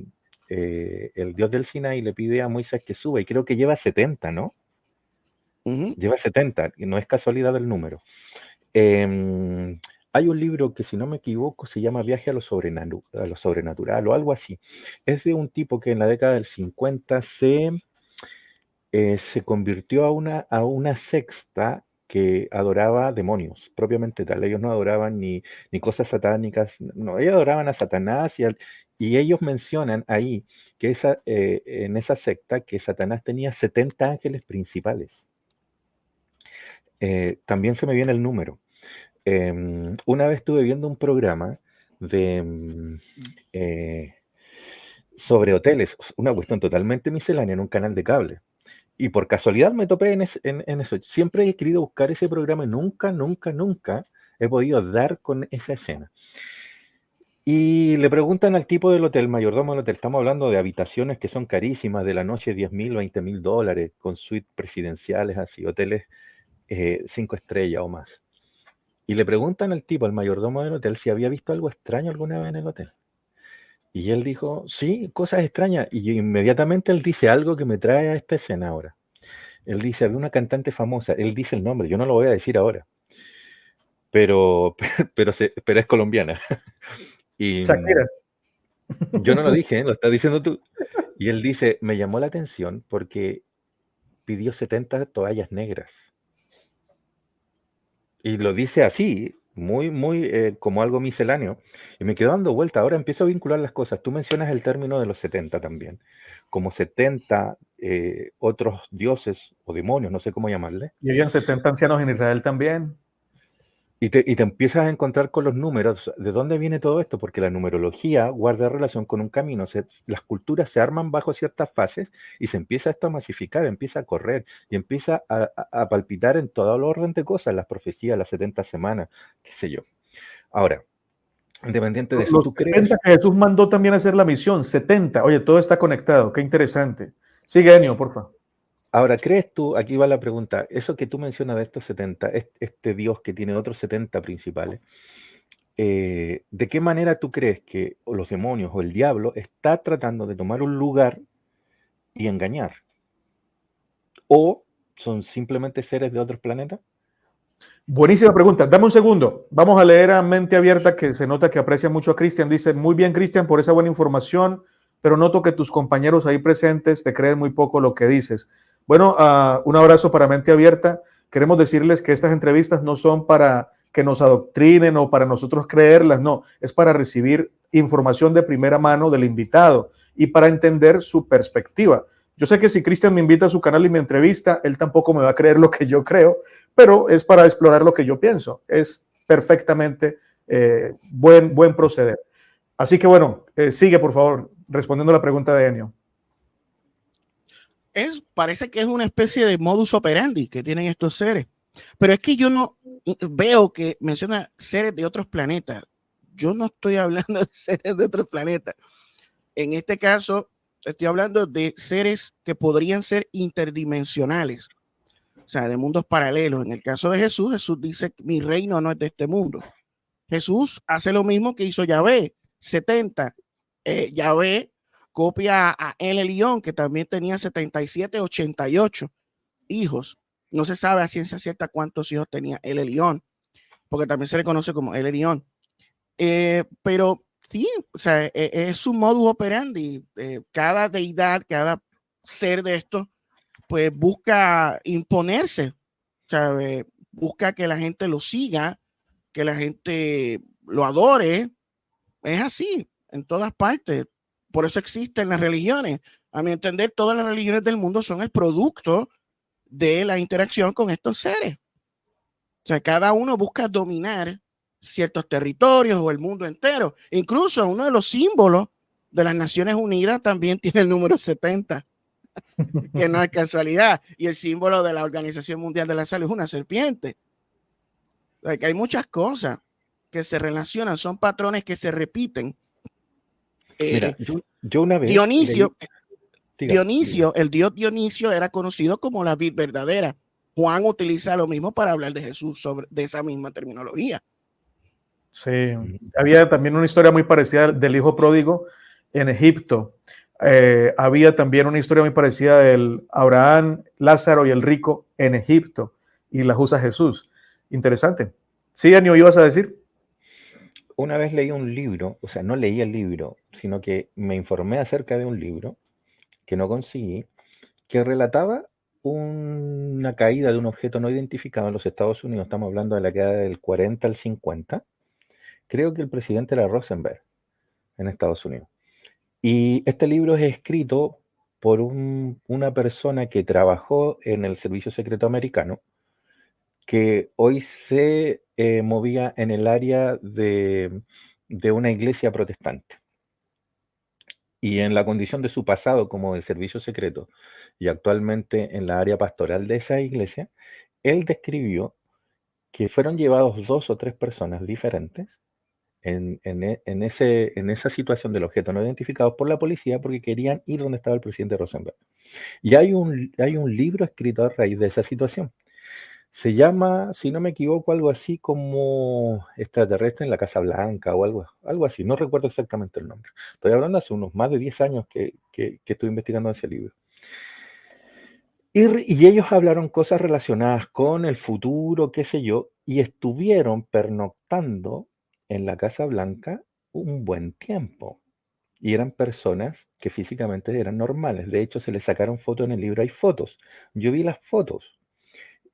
el Dios del Sinaí le pide a Moisés que suba, y creo que lleva 70, ¿no? Lleva 70, y no es casualidad el número. Hay un libro que, si no me equivoco, se llama Viaje a lo sobrenatural o algo así. Es de un tipo que en la década del 50 se convirtió a una secta que adoraba demonios, propiamente tal. Ellos no adoraban ni cosas satánicas, no, ellos adoraban a Satanás y ellos mencionan ahí que en esa secta que Satanás tenía 70 ángeles principales. También se me viene el número. Una vez estuve viendo un programa sobre hoteles, una cuestión totalmente miscelánea en un canal de cable. Y por casualidad me topé en eso. Siempre he querido buscar ese programa y nunca he podido dar con esa escena. Y le preguntan al tipo del hotel, mayordomo del hotel, estamos hablando de habitaciones que son carísimas, de la noche $10,000, $20,000, con suites presidenciales así, hoteles 5 estrellas o más. Y le preguntan al tipo, al mayordomo del hotel, si había visto algo extraño alguna vez en el hotel. Y él dijo, sí, cosas extrañas. Y inmediatamente él dice algo que me trae a esta escena ahora. Él dice, había una cantante famosa. Él dice el nombre, yo no lo voy a decir ahora. Pero es colombiana. Y Shakira. Yo no lo dije, lo estás diciendo tú. Y él dice, me llamó la atención porque pidió 70 toallas negras. Y lo dice así, muy como algo misceláneo. Y me quedo dando vuelta. Ahora empiezo a vincular las cosas. Tú mencionas el término de los 70 también. Como 70 otros dioses o demonios, no sé cómo llamarle. Y habían 70 ancianos en Israel también. Y te empiezas a encontrar con los números. ¿De dónde viene todo esto? Porque la numerología guarda relación con un camino. Las culturas se arman bajo ciertas fases y se empieza esto a masificar, empieza a correr y empieza a palpitar en todo el orden de cosas, las profecías, las 70 semanas, qué sé yo. Ahora, Independiente de eso, Los ¿tú 70 crees? que Jesús mandó también a hacer la misión, 70. Oye, todo está conectado, qué interesante. Sigue, Enio, por favor. Ahora, ¿crees tú, aquí va la pregunta, eso que tú mencionas de estos 70, este Dios que tiene otros 70 principales, ¿de qué manera tú crees que o los demonios o el diablo está tratando de tomar un lugar y engañar? ¿O son simplemente seres de otros planetas? Buenísima pregunta. Dame un segundo. Vamos a leer a Mente Abierta, que se nota que aprecia mucho a Cristian. Dice, muy bien, Cristian, por esa buena información, pero noto que tus compañeros ahí presentes te creen muy poco lo que dices. Bueno, un abrazo para Mente Abierta. Queremos decirles que estas entrevistas no son para que nos adoctrinen o para nosotros creerlas, no, es para recibir información de primera mano del invitado y para entender su perspectiva. Yo sé que si Cristian me invita a su canal y me entrevista, él tampoco me va a creer lo que yo creo, pero es para explorar lo que yo pienso. Es perfectamente buen proceder. Así que bueno, sigue por favor respondiendo a la pregunta de Enio. Parece que es una especie de modus operandi que tienen estos seres, pero es que yo no veo que menciona seres de otros planetas. Yo no estoy hablando de seres de otros planetas. En este caso, estoy hablando de seres que podrían ser interdimensionales, o sea, de mundos paralelos. En el caso de Jesús, Jesús dice, mi reino no es de este mundo. Jesús hace lo mismo que hizo Yahvé, 70. Yahvé copia a El Elyon, que también tenía 77, 88 hijos. No se sabe a ciencia cierta cuántos hijos tenía El Elyon, porque también se le conoce como El Elyon. Pero sí, o sea, es un modus operandi. Cada deidad, cada ser de estos, pues busca imponerse, o sea, busca que la gente lo siga, que la gente lo adore. Es así en todas partes. Por eso existen las religiones. A mi entender, todas las religiones del mundo son el producto de la interacción con estos seres. O sea, cada uno busca dominar ciertos territorios o el mundo entero. Incluso uno de los símbolos de las Naciones Unidas también tiene el número 70, que no es casualidad. Y el símbolo de la Organización Mundial de la Salud es una serpiente. O sea, que hay muchas cosas que se relacionan, son patrones que se repiten. Mira, yo una vez Dionisio, diga. el dios Dionisio era conocido como la vid verdadera. Juan utiliza lo mismo para hablar de Jesús, de esa misma terminología. Sí, había también una historia muy parecida del hijo pródigo en Egipto. Había también una historia muy parecida del Abraham, Lázaro y el rico en Egipto, y la usa Jesús. Interesante. Sí, Anio, ¿ibas a decir? Una vez leí un libro, o sea, no leí el libro, sino que me informé acerca de un libro que no conseguí, que relataba una caída de un objeto no identificado en los Estados Unidos. Estamos hablando de la caída del 40 al 50. Creo que el presidente era Rosenberg en Estados Unidos. Y este libro es escrito por una persona que trabajó en el Servicio Secreto Americano, que hoy se movía en el área de una iglesia protestante. Y en la condición de su pasado como de servicio secreto y actualmente en la área pastoral de esa iglesia, él describió que fueron llevados 2 o 3 personas diferentes en esa situación del objeto no identificado por la policía porque querían ir donde estaba el presidente Rosenberg. Y hay un libro escrito a raíz de esa situación. Se llama, si no me equivoco, algo así como Extraterrestre en la Casa Blanca o algo así. No recuerdo exactamente el nombre. Estoy hablando hace unos más de 10 años que estoy investigando ese libro. Y ellos hablaron cosas relacionadas con el futuro, qué sé yo, y estuvieron pernoctando en la Casa Blanca un buen tiempo. Y eran personas que físicamente eran normales. De hecho, se les sacaron fotos en el libro. Hay fotos. Yo vi las fotos.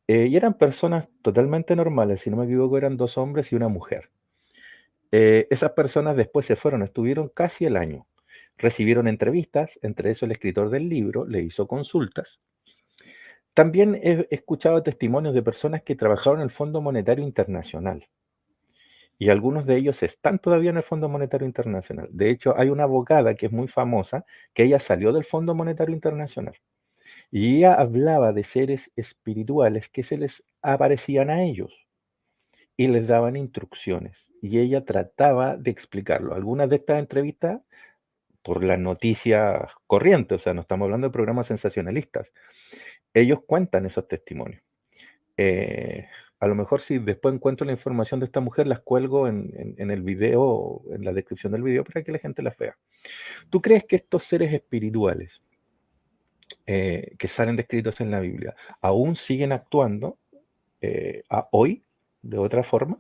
Y eran personas totalmente normales. Si no me equivoco, eran 2 hombres y una mujer. Esas personas después se fueron. Estuvieron casi el año. Recibieron entrevistas. Entre eso el escritor del libro le hizo consultas. También he escuchado testimonios de personas que trabajaron en el Fondo Monetario Internacional. Y algunos de ellos están todavía en el Fondo Monetario Internacional. De hecho, hay una abogada que es muy famosa, que ella salió del Fondo Monetario Internacional. Y ella hablaba de seres espirituales que se les aparecían a ellos. y les daban instrucciones y ella trataba de explicarlo. Algunas de estas entrevistas por las noticias corrientes, o sea, no estamos hablando de programas sensacionalistas. Ellos cuentan esos testimonios. A lo mejor si después encuentro la información de esta mujer, las cuelgo en el video, en la descripción del video, para que la gente las vea. ¿Tú crees que estos seres espirituales que salen descritos en la Biblia aún siguen actuando hoy de otra forma?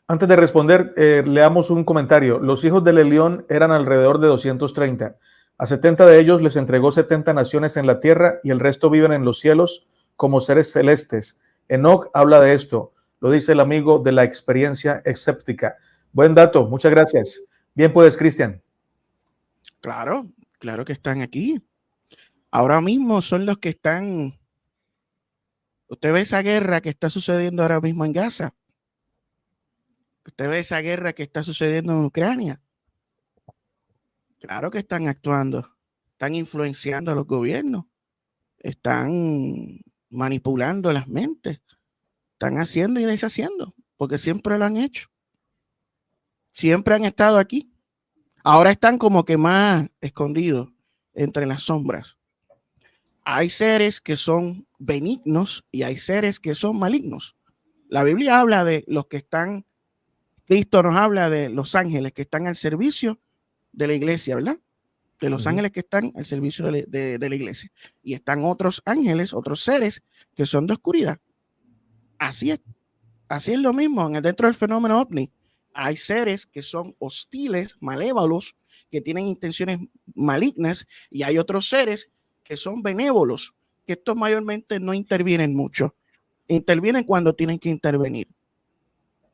Antes de responder, leamos un comentario. Los hijos del Elión eran alrededor de 230. A 70 de ellos les entregó 70 naciones en la tierra y el resto viven en los cielos como seres celestes. Enoc habla de esto. Lo dice el amigo de la experiencia escéptica. Buen dato, muchas gracias. Bien puedes, Cristian. Claro, claro que están aquí. Ahora mismo son los que están. Usted ve esa guerra que está sucediendo ahora mismo en Gaza. Usted ve esa guerra que está sucediendo en Ucrania. Claro que están actuando. Están influenciando a los gobiernos. Están manipulando las mentes. Están haciendo y deshaciendo. Porque siempre lo han hecho. Siempre han estado aquí. Ahora están como que más escondidos entre las sombras. Hay seres que son benignos y hay seres que son malignos. La Biblia habla de los que están, Cristo nos habla de los ángeles que están al servicio de la iglesia, ¿verdad? De los ángeles que están al servicio de la iglesia. Y están otros ángeles, otros seres que son de oscuridad. Así es lo mismo dentro del fenómeno ovni. Hay seres que son hostiles, malévolos, que tienen intenciones malignas, y hay otros seres que son benévolos, que estos mayormente no intervienen mucho. Intervienen cuando tienen que intervenir.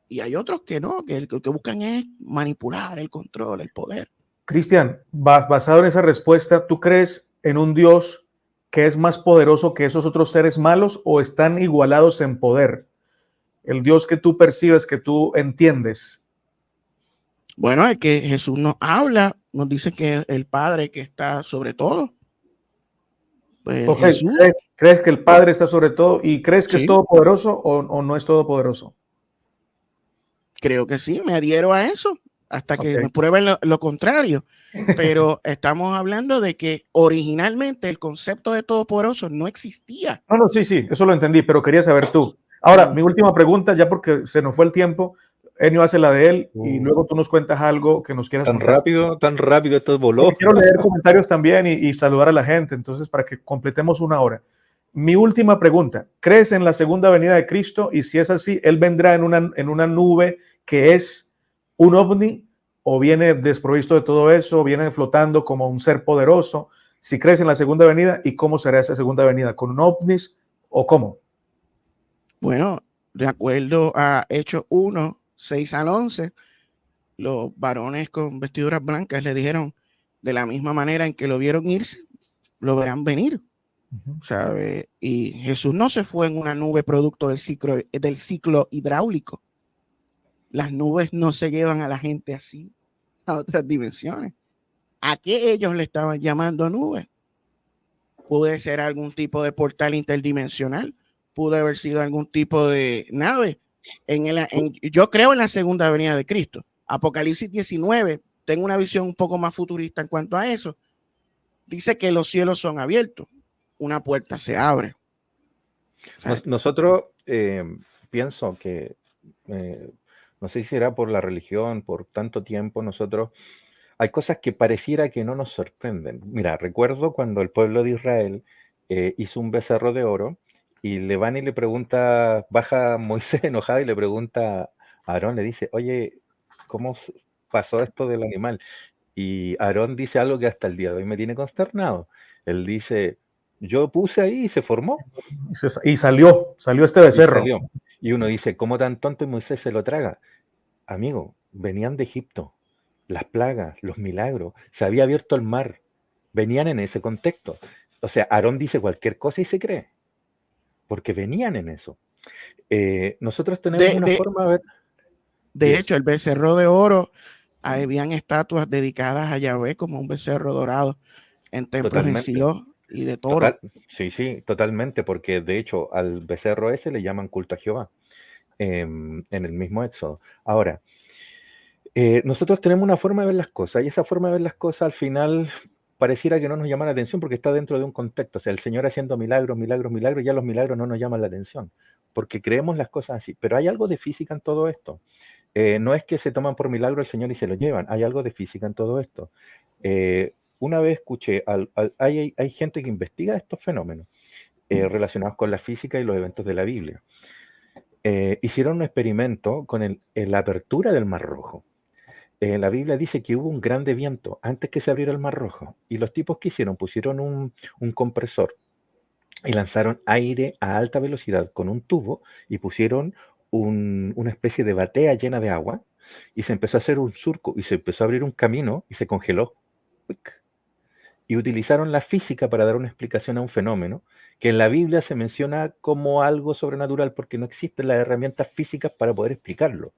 Y hay otros que no, que lo que buscan es manipular el control, el poder. Cristian, basado en esa respuesta, ¿tú crees en un Dios que es más poderoso que esos otros seres malos o están igualados en poder? El Dios que tú percibes, que tú entiendes. Bueno, el que Jesús nos habla, nos dice que el Padre que está sobre todo. Pues okay. Jesús, ¿Crees que el Padre está sobre todo y crees que sí es todopoderoso o no es todopoderoso? Creo que sí, me adhiero a eso hasta que me prueben lo contrario. Pero estamos hablando de que originalmente el concepto de todopoderoso no existía. No, sí, eso lo entendí, pero quería saber tú. Ahora, mi última pregunta, ya porque se nos fue el tiempo, Enio hace la de él y luego tú nos cuentas algo que nos quieras contar. Tan rápido esto voló. Porque quiero leer comentarios también y saludar a la gente, entonces para que completemos una hora. Mi última pregunta, ¿crees en la segunda venida de Cristo? Y si es así, ¿Él vendrá en una nube que es un ovni o viene desprovisto de todo eso, viene flotando como un ser poderoso? Si crees en la segunda venida, ¿y cómo será esa segunda venida? ¿Con un ovnis o cómo? Bueno, de acuerdo a Hechos 1, 6 al 11, los varones con vestiduras blancas le dijeron, de la misma manera en que lo vieron irse, lo verán venir. ¿Sabe? Y Jesús no se fue en una nube producto del ciclo hidráulico. Las nubes no se llevan a la gente así a otras dimensiones. ¿A qué ellos le estaban llamando nube? Puede ser algún tipo de portal interdimensional, pudo haber sido algún tipo de nave. Yo creo en la segunda venida de Cristo. Apocalipsis 19, tengo una visión un poco más futurista en cuanto a eso. Dice que los cielos son abiertos, una puerta se abre. Nosotros pienso que, no sé si será por la religión, por tanto tiempo, hay cosas que pareciera que no nos sorprenden. Mira, recuerdo cuando el pueblo de Israel hizo un becerro de oro y le van y le pregunta, baja Moisés enojado y le pregunta a Aarón, le dice, oye, ¿cómo pasó esto del animal? Y Aarón dice algo que hasta el día de hoy me tiene consternado. Él dice, yo puse ahí y se formó. Y salió este becerro. Y uno dice, ¿cómo tan tonto y Moisés se lo traga? Amigo, venían de Egipto. Las plagas, los milagros, se había abierto el mar, venían en ese contexto. O sea, Aarón dice cualquier cosa y se cree, porque venían en eso. Nosotros tenemos una forma de ver. De hecho, el becerro de oro, habían estatuas dedicadas a Yahvé como un becerro dorado en templos en Silo y de toro. Sí, totalmente, porque de hecho al becerro ese le llaman culto a Jehová. en el mismo Éxodo. Ahora, nosotros tenemos una forma de ver las cosas y esa forma de ver las cosas al final pareciera que no nos llama la atención porque está dentro de un contexto. O sea, el Señor haciendo milagros, milagros, milagros, ya los milagros no nos llaman la atención porque creemos las cosas así. Pero hay algo de física en todo esto. No es que se toman por milagro el Señor y se lo llevan, hay algo de física en todo esto. Una vez escuché, hay gente que investiga estos fenómenos relacionados con la física y los eventos de la Biblia. Hicieron un experimento con la apertura del Mar Rojo. La Biblia dice que hubo un grande viento antes que se abriera el Mar Rojo. Y los tipos que hicieron, pusieron un compresor y lanzaron aire a alta velocidad con un tubo y pusieron una especie de batea llena de agua y se empezó a hacer un surco y se empezó a abrir un camino y se congeló. Y utilizaron la física para dar una explicación a un fenómeno que en la Biblia se menciona como algo sobrenatural porque no existen las herramientas físicas para poder explicarlo.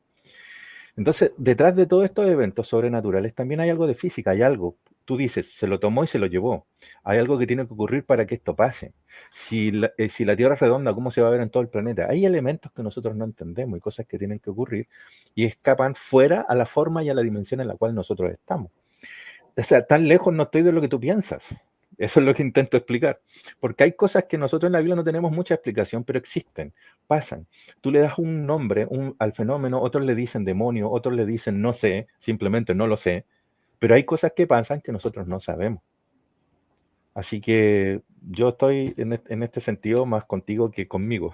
Entonces, detrás de todos estos eventos sobrenaturales también hay algo de física, hay algo. Tú dices, se lo tomó y se lo llevó. Hay algo que tiene que ocurrir para que esto pase. Si la Tierra es redonda, ¿cómo se va a ver en todo el planeta? Hay elementos que nosotros no entendemos y cosas que tienen que ocurrir y escapan fuera a la forma y a la dimensión en la cual nosotros estamos. O sea, tan lejos no estoy de lo que tú piensas. Eso es lo que intento explicar. Porque hay cosas que nosotros en la Biblia no tenemos mucha explicación, pero existen, pasan. Tú le das un nombre al fenómeno, otros le dicen demonio, otros le dicen no sé, simplemente no lo sé. Pero hay cosas que pasan que nosotros no sabemos. Así que yo estoy en este sentido más contigo que conmigo.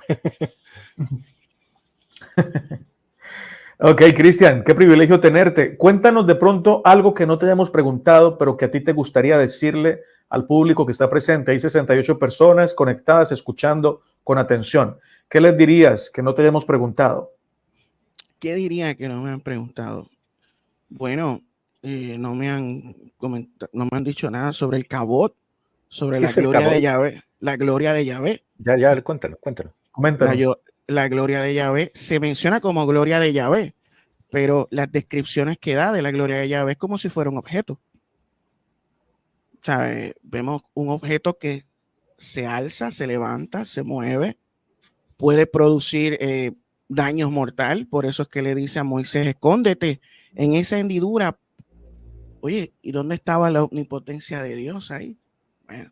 Ok, Cristian, qué privilegio tenerte. Cuéntanos de pronto algo que no te hayamos preguntado, pero que a ti te gustaría decirle al público que está presente. Hay 68 personas conectadas, escuchando con atención. ¿Qué les dirías que no te hayamos preguntado? ¿Qué diría que no me han preguntado? Bueno, no me han dicho nada sobre el Cabot, sobre la gloria de Yahvé. La gloria de Yahvé. Ya, cuéntanos. Coméntanos. La gloria de Yahvé se menciona como gloria de Yahvé, pero las descripciones que da de la gloria de Yahvé es como si fuera un objeto. O sea, vemos un objeto que se alza, se levanta, se mueve, puede producir daños mortal. Por eso es que le dice a Moisés, escóndete en esa hendidura. Oye, ¿y dónde estaba la omnipotencia de Dios ahí? Bueno,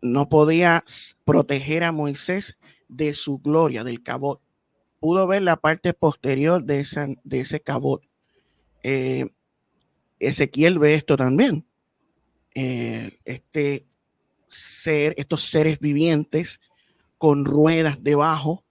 no podía proteger a Moisés de su gloria, del Cabot. Pudo ver la parte posterior de ese Cabot. Ezequiel ve esto también. Estos seres vivientes con ruedas debajo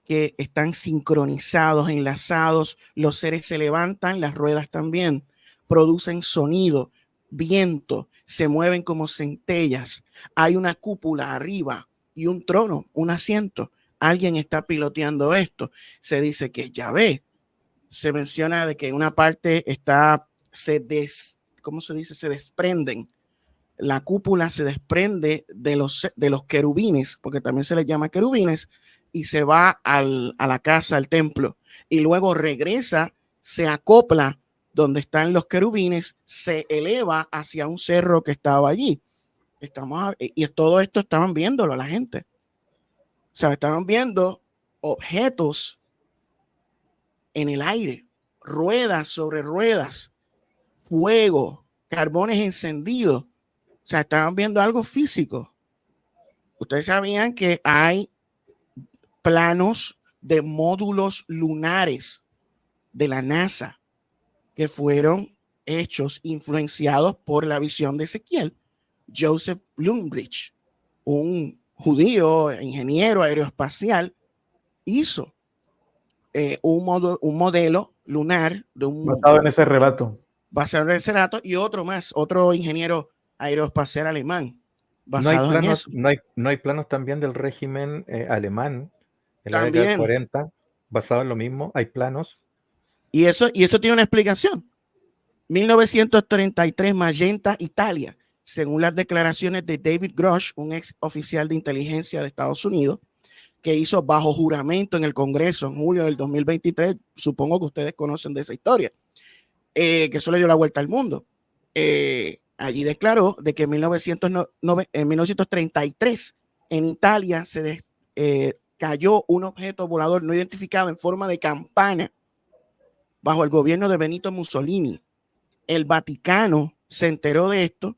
que están sincronizados, enlazados, los seres se levantan, las ruedas también producen sonido, viento, se mueven como centellas, hay una cúpula arriba y un trono, un asiento, alguien está piloteando esto, se dice que Yahvé, se menciona de que una parte se desprenden, la cúpula se desprende de los querubines, porque también se les llama querubines, y se va a la casa, al templo, y luego regresa, se acopla donde están los querubines, se eleva hacia un cerro que estaba allí. Y todo esto estaban viéndolo la gente. O sea, estaban viendo objetos en el aire, ruedas sobre ruedas, fuego, carbones encendidos. O sea, estaban viendo algo físico. Ustedes sabían que hay planos de módulos lunares de la NASA que fueron hechos, influenciados por la visión de Ezequiel. Joseph Blumrich, un judío, ingeniero aeroespacial, hizo un modelo lunar basado en ese relato. Basado en ese relato, y otro ingeniero aeroespacial alemán. No hay planos también del régimen alemán en la década del 40, basado en lo mismo, hay planos. Y eso tiene una explicación. 1933, Magenta, Italia, según las declaraciones de David Grush, un ex oficial de inteligencia de Estados Unidos, que hizo bajo juramento en el Congreso en julio del 2023, supongo que ustedes conocen de esa historia, que eso le dio la vuelta al mundo. Allí declaró de que en 1933 en Italia cayó un objeto volador no identificado en forma de campana bajo el gobierno de Benito Mussolini. El Vaticano se enteró de esto,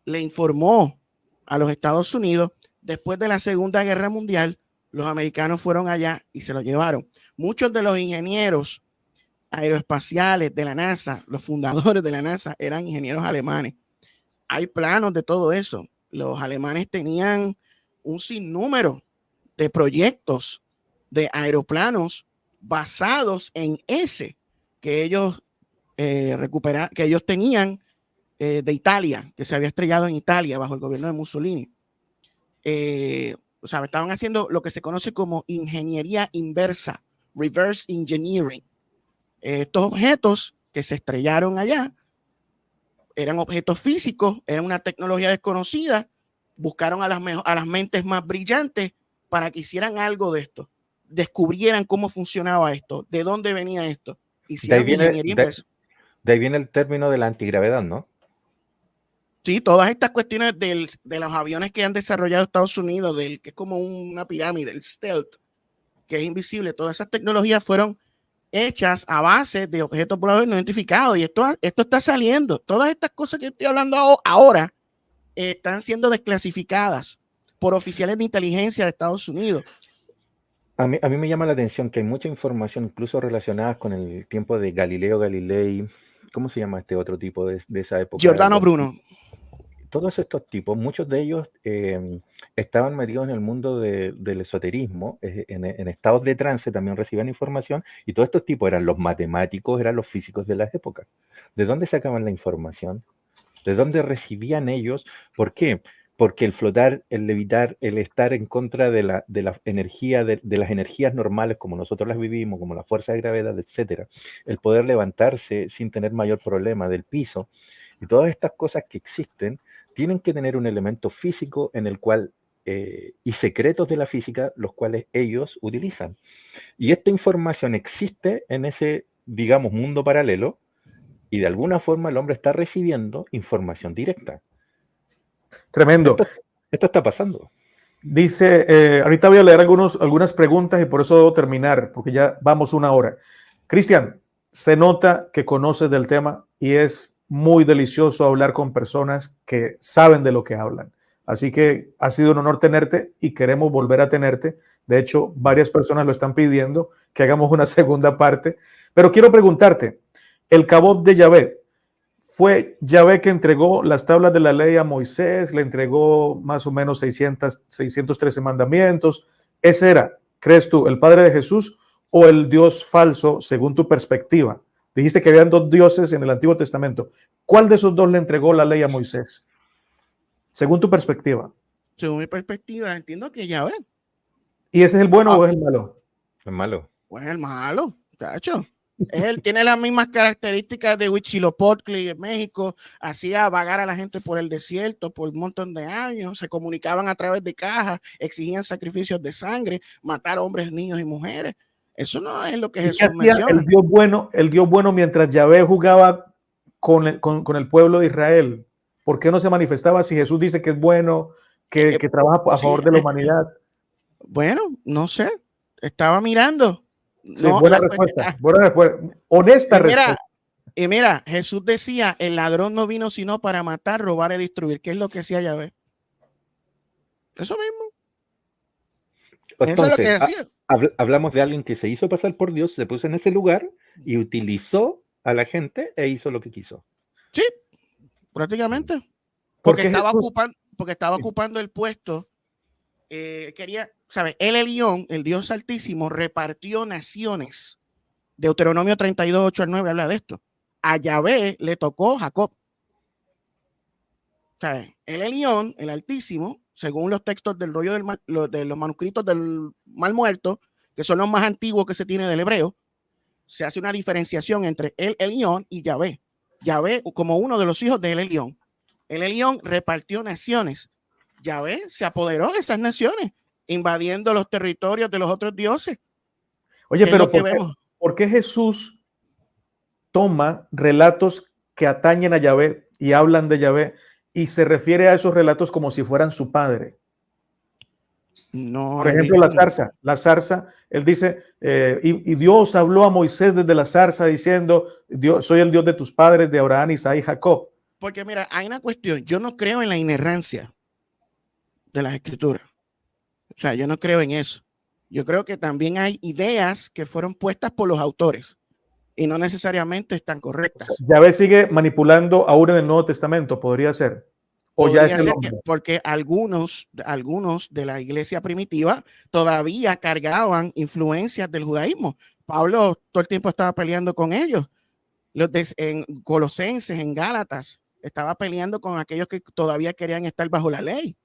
le informó a los Estados Unidos. Después de la Segunda Guerra Mundial, los americanos fueron allá y se lo llevaron. Muchos de los ingenieros aeroespaciales de la NASA, los fundadores de la NASA, eran ingenieros alemanes. Hay planos de todo eso. Los alemanes tenían un sinnúmero de proyectos de aeroplanos basados en ese que ellos que ellos tenían de Italia, que se había estrellado en Italia bajo el gobierno de Mussolini. O sea, estaban haciendo lo que se conoce como ingeniería inversa, reverse engineering. Estos objetos que se estrellaron allá eran objetos físicos, eran una tecnología desconocida, buscaron a las mentes más brillantes para que hicieran algo de esto, descubrieran cómo funcionaba esto, de dónde venía esto. De ahí viene el término de la antigravedad, ¿no? Sí, todas estas cuestiones de los aviones que han desarrollado Estados Unidos, que es como una pirámide, el stealth, que es invisible, todas esas tecnologías fueron hechas a base de objetos voladores no identificados, y esto está saliendo. Todas estas cosas que estoy hablando ahora están siendo desclasificadas por oficiales de inteligencia de Estados Unidos. A mí me llama la atención que hay mucha información, incluso relacionada con el tiempo de Galileo Galilei. ¿Cómo se llama este otro tipo de esa época? Giordano Bruno. Todos estos tipos, muchos de ellos estaban metidos en el mundo del esoterismo, en estados de trance también recibían información, y todos estos tipos eran los matemáticos, eran los físicos de las épocas. ¿De dónde sacaban la información? ¿De dónde recibían ellos? ¿Por qué? Porque el flotar, el levitar, el estar en contra de la energía, de las energías normales como nosotros las vivimos, como la fuerza de gravedad, etcétera, el poder levantarse sin tener mayor problema del piso, y todas estas cosas que existen, tienen que tener un elemento físico en el cual, y secretos de la física, los cuales ellos utilizan. Y esta información existe en ese, digamos, mundo paralelo, y de alguna forma el hombre está recibiendo información directa. Tremendo. Esto está pasando. Dice, ahorita voy a leer algunas preguntas y por eso debo terminar, porque ya vamos una hora. Cristian, se nota que conoces del tema y es muy delicioso hablar con personas que saben de lo que hablan. Así que ha sido un honor tenerte y queremos volver a tenerte. De hecho, varias personas lo están pidiendo que hagamos una segunda parte. Pero quiero preguntarte, el Cabot de Yahvé, ¿fue Yahvé que entregó las tablas de la ley a Moisés? ¿Le entregó más o menos 613 mandamientos? ¿Ese era, crees tú, el Padre de Jesús o el Dios falso según tu perspectiva? Dijiste que habían dos dioses en el Antiguo Testamento. ¿Cuál de esos dos le entregó la ley a Moisés? Según tu perspectiva. Según mi perspectiva, entiendo que Yahvé. ¿Y ese es el bueno o es el malo? El malo. Pues el malo, muchacho. Él tiene las mismas características de Huitzilopochtli en México, hacía vagar a la gente por el desierto por un montón de años, se comunicaban a través de cajas, exigían sacrificios de sangre, matar hombres, niños y mujeres. Eso no es lo que Jesús menciona. El Dios bueno mientras Yahvé jugaba con el pueblo de Israel. ¿Por qué no se manifestaba si Jesús dice que es bueno, que trabaja a favor de la humanidad? Bueno, no sé. Estaba mirando. Sí, no, buena respuesta. Honesta respuesta. Y mira, Jesús decía, el ladrón no vino sino para matar, robar y destruir. ¿Qué es lo que hacía Yahvé? Eso mismo. Entonces, eso es lo que decía. Hablamos de alguien que se hizo pasar por Dios, se puso en ese lugar y utilizó a la gente e hizo lo que quiso. Sí, prácticamente. Porque estaba ocupando el puesto. Quería, ¿sabes? El Elión, el Dios Altísimo, repartió naciones. Deuteronomio 32, 8 al 9 habla de esto. A Yahvé le tocó Jacob. ¿Sabes? El Elión, el Altísimo, según los textos del rollo de los manuscritos del Mar Muerto, que son los más antiguos que se tiene del hebreo, se hace una diferenciación entre el Elión y Yahvé. Yahvé como uno de los hijos del Elión. El Elión repartió naciones. Yahvé se apoderó de esas naciones, invadiendo los territorios de los otros dioses. Oye, pero ¿por qué Jesús toma relatos que atañen a Yahvé y hablan de Yahvé y se refiere a esos relatos como si fueran su padre? No. Por ejemplo, la zarza, él dice, y Dios habló a Moisés desde la zarza diciendo, Dios, soy el Dios de tus padres, de Abraham, Isaac y Jacob. Porque mira, hay una cuestión, yo no creo en la inerrancia de las escrituras. O sea, yo no creo en eso. Yo creo que también hay ideas que fueron puestas por los autores y no necesariamente están correctas. O sea, Yahvé sigue manipulando aún en el Nuevo Testamento, podría ser. O Podría ya es el ser hombre. porque algunos de la iglesia primitiva todavía cargaban influencias del judaísmo. Pablo todo el tiempo estaba peleando con ellos. En Colosenses, en Gálatas, estaba peleando con aquellos que todavía querían estar bajo la ley.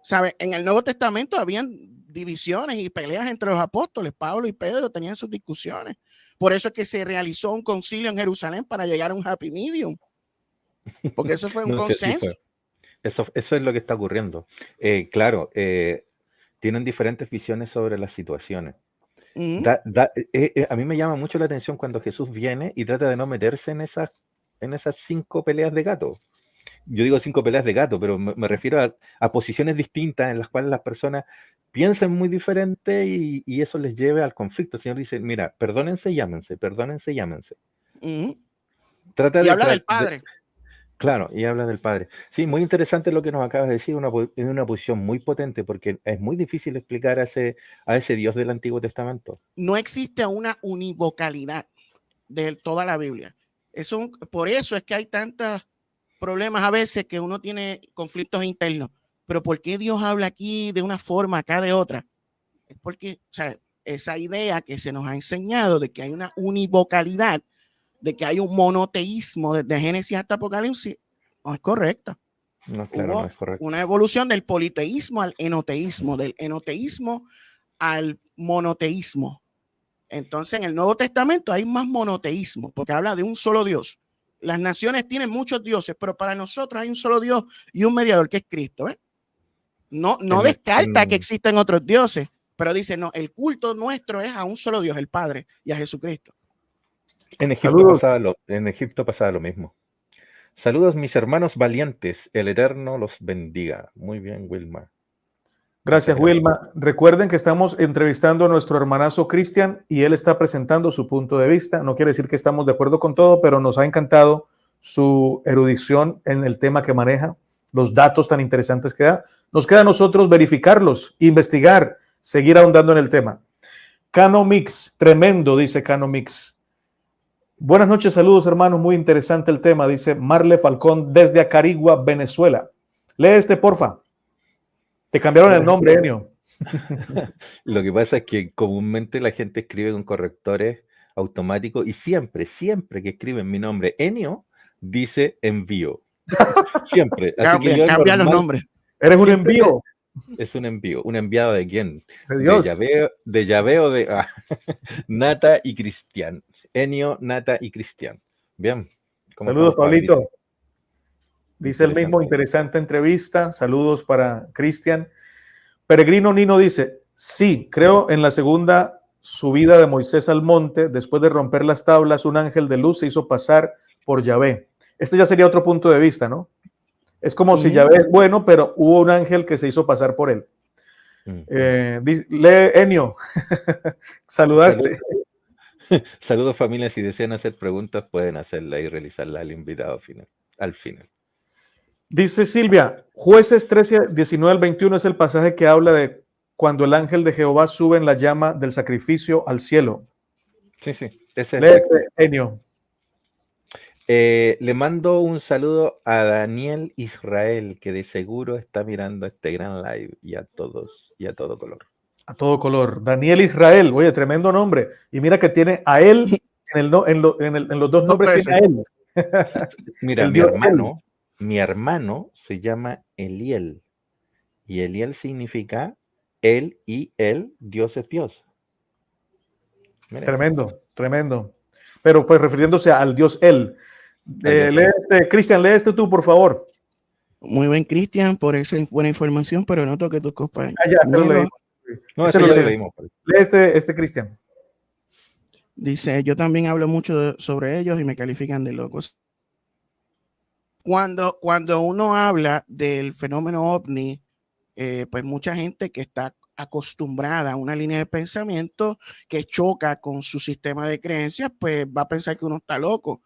¿Sabe? En el Nuevo Testamento habían divisiones y peleas entre los apóstoles. Pablo y Pedro tenían sus discusiones. Por eso es que se realizó un concilio en Jerusalén para llegar a un happy medium. Porque eso fue un consenso. Eso es lo que está ocurriendo. Claro, tienen diferentes visiones sobre las situaciones. A mí me llama mucho la atención cuando Jesús viene y trata de no meterse en esas 5 peleas de gato. Yo digo 5 peleas de gato, pero me refiero a posiciones distintas en las cuales las personas piensan muy diferente y eso les lleve al conflicto. El Señor dice, mira, perdónense y ámense, perdónense y ámense. Trata y habla del Padre. Claro, y habla del Padre. Sí, muy interesante lo que nos acabas de decir, en una posición muy potente, porque es muy difícil explicar a ese Dios del Antiguo Testamento. No existe una univocalidad de toda la Biblia. Por eso es que hay tantos problemas a veces que uno tiene conflictos internos. Pero ¿por qué Dios habla aquí de una forma, acá de otra? Es porque, o sea, esa idea que se nos ha enseñado de que hay una univocalidad, de que hay un monoteísmo desde Génesis hasta Apocalipsis, no es correcta. No, claro, no es correcto. Una evolución del politeísmo al enoteísmo, del enoteísmo al monoteísmo. Entonces, en el Nuevo Testamento hay más monoteísmo, porque habla de un solo Dios. Las naciones tienen muchos dioses, pero para nosotros hay un solo Dios y un mediador, que es Cristo. No descarta que existen otros dioses, pero dice, no, el culto nuestro es a un solo Dios, el Padre, y a Jesucristo. En Egipto pasaba lo mismo. Saludos, mis hermanos valientes. El Eterno los bendiga. Muy bien, Wilma. Gracias, Wilma. Recuerden que estamos entrevistando a nuestro hermanazo Cristian y él está presentando su punto de vista. No quiere decir que estamos de acuerdo con todo, pero nos ha encantado su erudición en el tema que maneja, los datos tan interesantes que da. Nos queda a nosotros verificarlos, investigar, seguir ahondando en el tema. Cano Mix, tremendo, dice Cano Mix. Buenas noches, saludos hermanos, muy interesante el tema, dice Marle Falcón desde Acarigua, Venezuela. Lee porfa. Te cambiaron el nombre, Enio. Lo que pasa es que comúnmente la gente escribe con correctores automáticos y siempre que escriben mi nombre Enio, dice envío. Siempre. Así que yo cambia los nombres. Eres un envío. Es un envío. ¿Un enviado de quién? De Dios. De Yahvé o de Nata y Cristian. Enio, Nata y Cristian. Bien. Saludos, Pablito. Dice el mismo, interesante entrevista. Saludos para Cristian. Peregrino Nino dice, sí, creo en la segunda subida de Moisés al monte. Después de romper las tablas, un ángel de luz se hizo pasar por Yahvé. Este ya sería otro punto de vista, ¿no? Es como si Yahvé es bueno, pero hubo un ángel que se hizo pasar por él. Lee, Enio. Saludaste. Saludos, familia. Si desean hacer preguntas, pueden hacerla y realizarla al invitado al final. Dice Silvia, Jueces 13, 19 al 21 es el pasaje que habla de cuando el ángel de Jehová sube en la llama del sacrificio al cielo. Sí, ese es el Enio. Le mando un saludo a Daniel Israel, que de seguro está mirando este gran live, y a todos y a todo color. A todo color. Daniel Israel, oye, tremendo nombre. Y mira que tiene a él en los dos nombres tiene a él. Mira, mi hermano se llama Eliel, y Eliel significa él y él, Dios es Dios. Mira. Tremendo. Pero pues refiriéndose al Dios él. Cristian, lee tú, por favor. Muy bien, Cristian, por esa buena información, pero noto que tus compañeros... ya lo leímos. No, eso lo leímos. Lee Cristian. Dice, yo también hablo mucho sobre ellos y me califican de locos. Cuando uno habla del fenómeno ovni, pues mucha gente que está acostumbrada a una línea de pensamiento que choca con su sistema de creencias, pues va a pensar que uno está loco.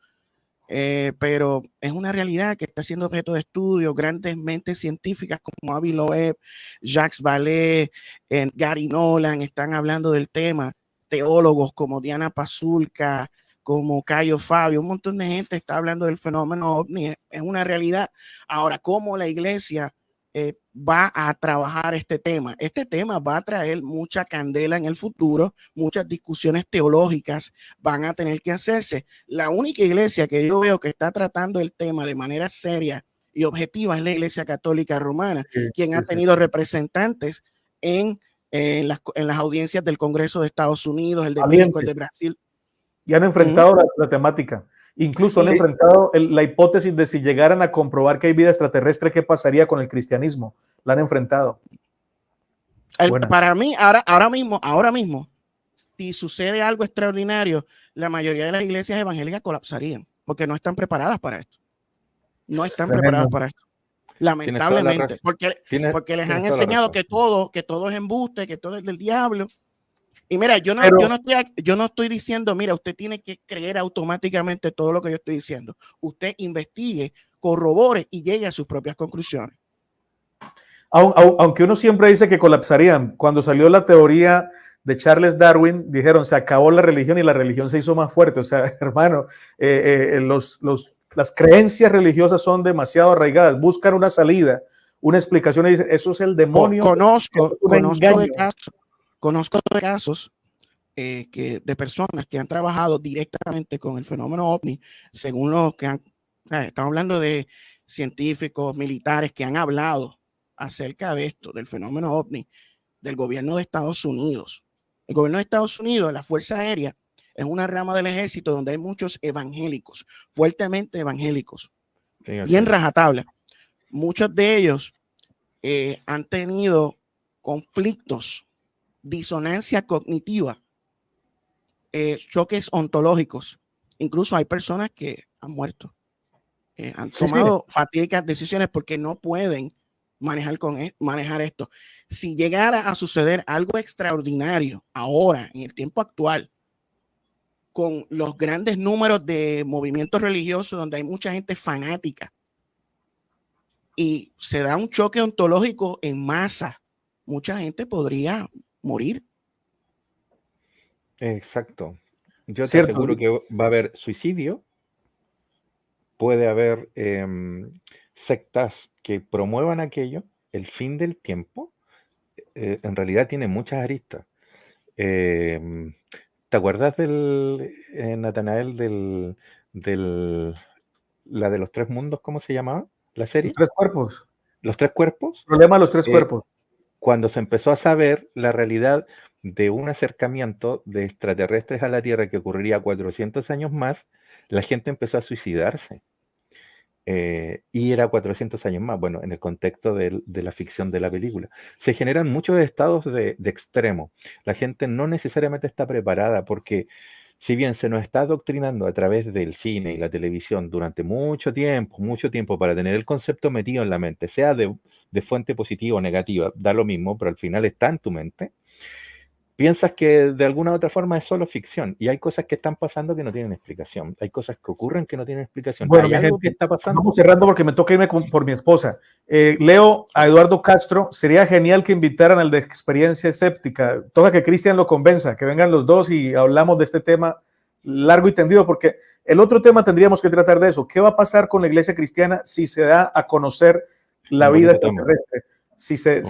Pero es una realidad que está siendo objeto de estudio. Grandes mentes científicas como Avi Loeb, Jacques Vallée, Gary Nolan están hablando del tema. Teólogos como Diana Pasulka, como Cayo Fabio, un montón de gente está hablando del fenómeno ovni. Es una realidad. Ahora, ¿cómo la iglesia va a trabajar este tema? Este tema va a traer mucha candela en el futuro, muchas discusiones teológicas van a tener que hacerse. La única iglesia que yo veo que está tratando el tema de manera seria y objetiva es la Iglesia Católica Romana, quien ha tenido representantes en las audiencias del Congreso de Estados Unidos, el de México, el de Brasil. Y han enfrentado la temática. Incluso han enfrentado la hipótesis de si llegaran a comprobar que hay vida extraterrestre, ¿qué pasaría con el cristianismo? La han enfrentado. Para mí, ahora mismo, si sucede algo extraordinario, la mayoría de las iglesias evangélicas colapsarían, porque no están preparadas para esto. No están preparadas para esto. Lamentablemente, porque les han enseñado que todo es embuste, que todo es del diablo. Y mira, yo no estoy diciendo, mira, usted tiene que creer automáticamente todo lo que yo estoy diciendo. Usted investigue, corrobore y llegue a sus propias conclusiones. Aunque uno siempre dice que colapsarían, cuando salió la teoría de Charles Darwin, dijeron, se acabó la religión y la religión se hizo más fuerte. O sea, hermano, las creencias religiosas son demasiado arraigadas, buscan una salida, una explicación y dicen, eso es el demonio. Conozco de casos de personas que han trabajado directamente con el fenómeno ovni, según los que estamos hablando de científicos, militares que han hablado acerca de esto, del fenómeno ovni, del gobierno de Estados Unidos. El gobierno de Estados Unidos, la Fuerza Aérea, es una rama del ejército donde hay muchos evangélicos, fuertemente evangélicos, bien rajatabla. Muchos de ellos han tenido conflictos, disonancia cognitiva, choques ontológicos. Incluso hay personas que han muerto, han tomado fatídicas decisiones porque no pueden manejar esto. Si llegara a suceder algo extraordinario ahora, en el tiempo actual, con los grandes números de movimientos religiosos donde hay mucha gente fanática y se da un choque ontológico en masa, mucha gente podría morir. Exacto. Yo te aseguro que va a haber suicidio, puede haber sectas que promuevan aquello, el fin del tiempo, en realidad tiene muchas aristas. ¿Te acuerdas del Natanael la de los tres mundos, cómo se llamaba la serie? Los tres cuerpos. Los tres cuerpos. El problema de los tres cuerpos. Cuando se empezó a saber la realidad de un acercamiento de extraterrestres a la Tierra que ocurriría 400 años más, la gente empezó a suicidarse. Y era 400 años más, bueno, en el contexto de la ficción de la película. Se generan muchos estados de extremo. La gente no necesariamente está preparada porque si bien se nos está adoctrinando a través del cine y la televisión durante mucho tiempo para tener el concepto metido en la mente, sea de fuente positiva o negativa, da lo mismo, pero al final está en tu mente, piensas que de alguna u otra forma es solo ficción y hay cosas que están pasando que no tienen explicación, hay cosas que ocurren que no tienen explicación. Bueno, ¿Hay algo que está pasando? Vamos cerrando porque me toca irme por mi esposa. Leo a Eduardo Castro, sería genial que invitaran al de experiencia escéptica. Toca que Cristian lo convenza, que vengan los dos y hablamos de este tema largo y tendido, porque el otro tema tendríamos que tratar de eso. ¿Qué va a pasar con la iglesia cristiana si se da a conocer la vida extraterrestre? Si se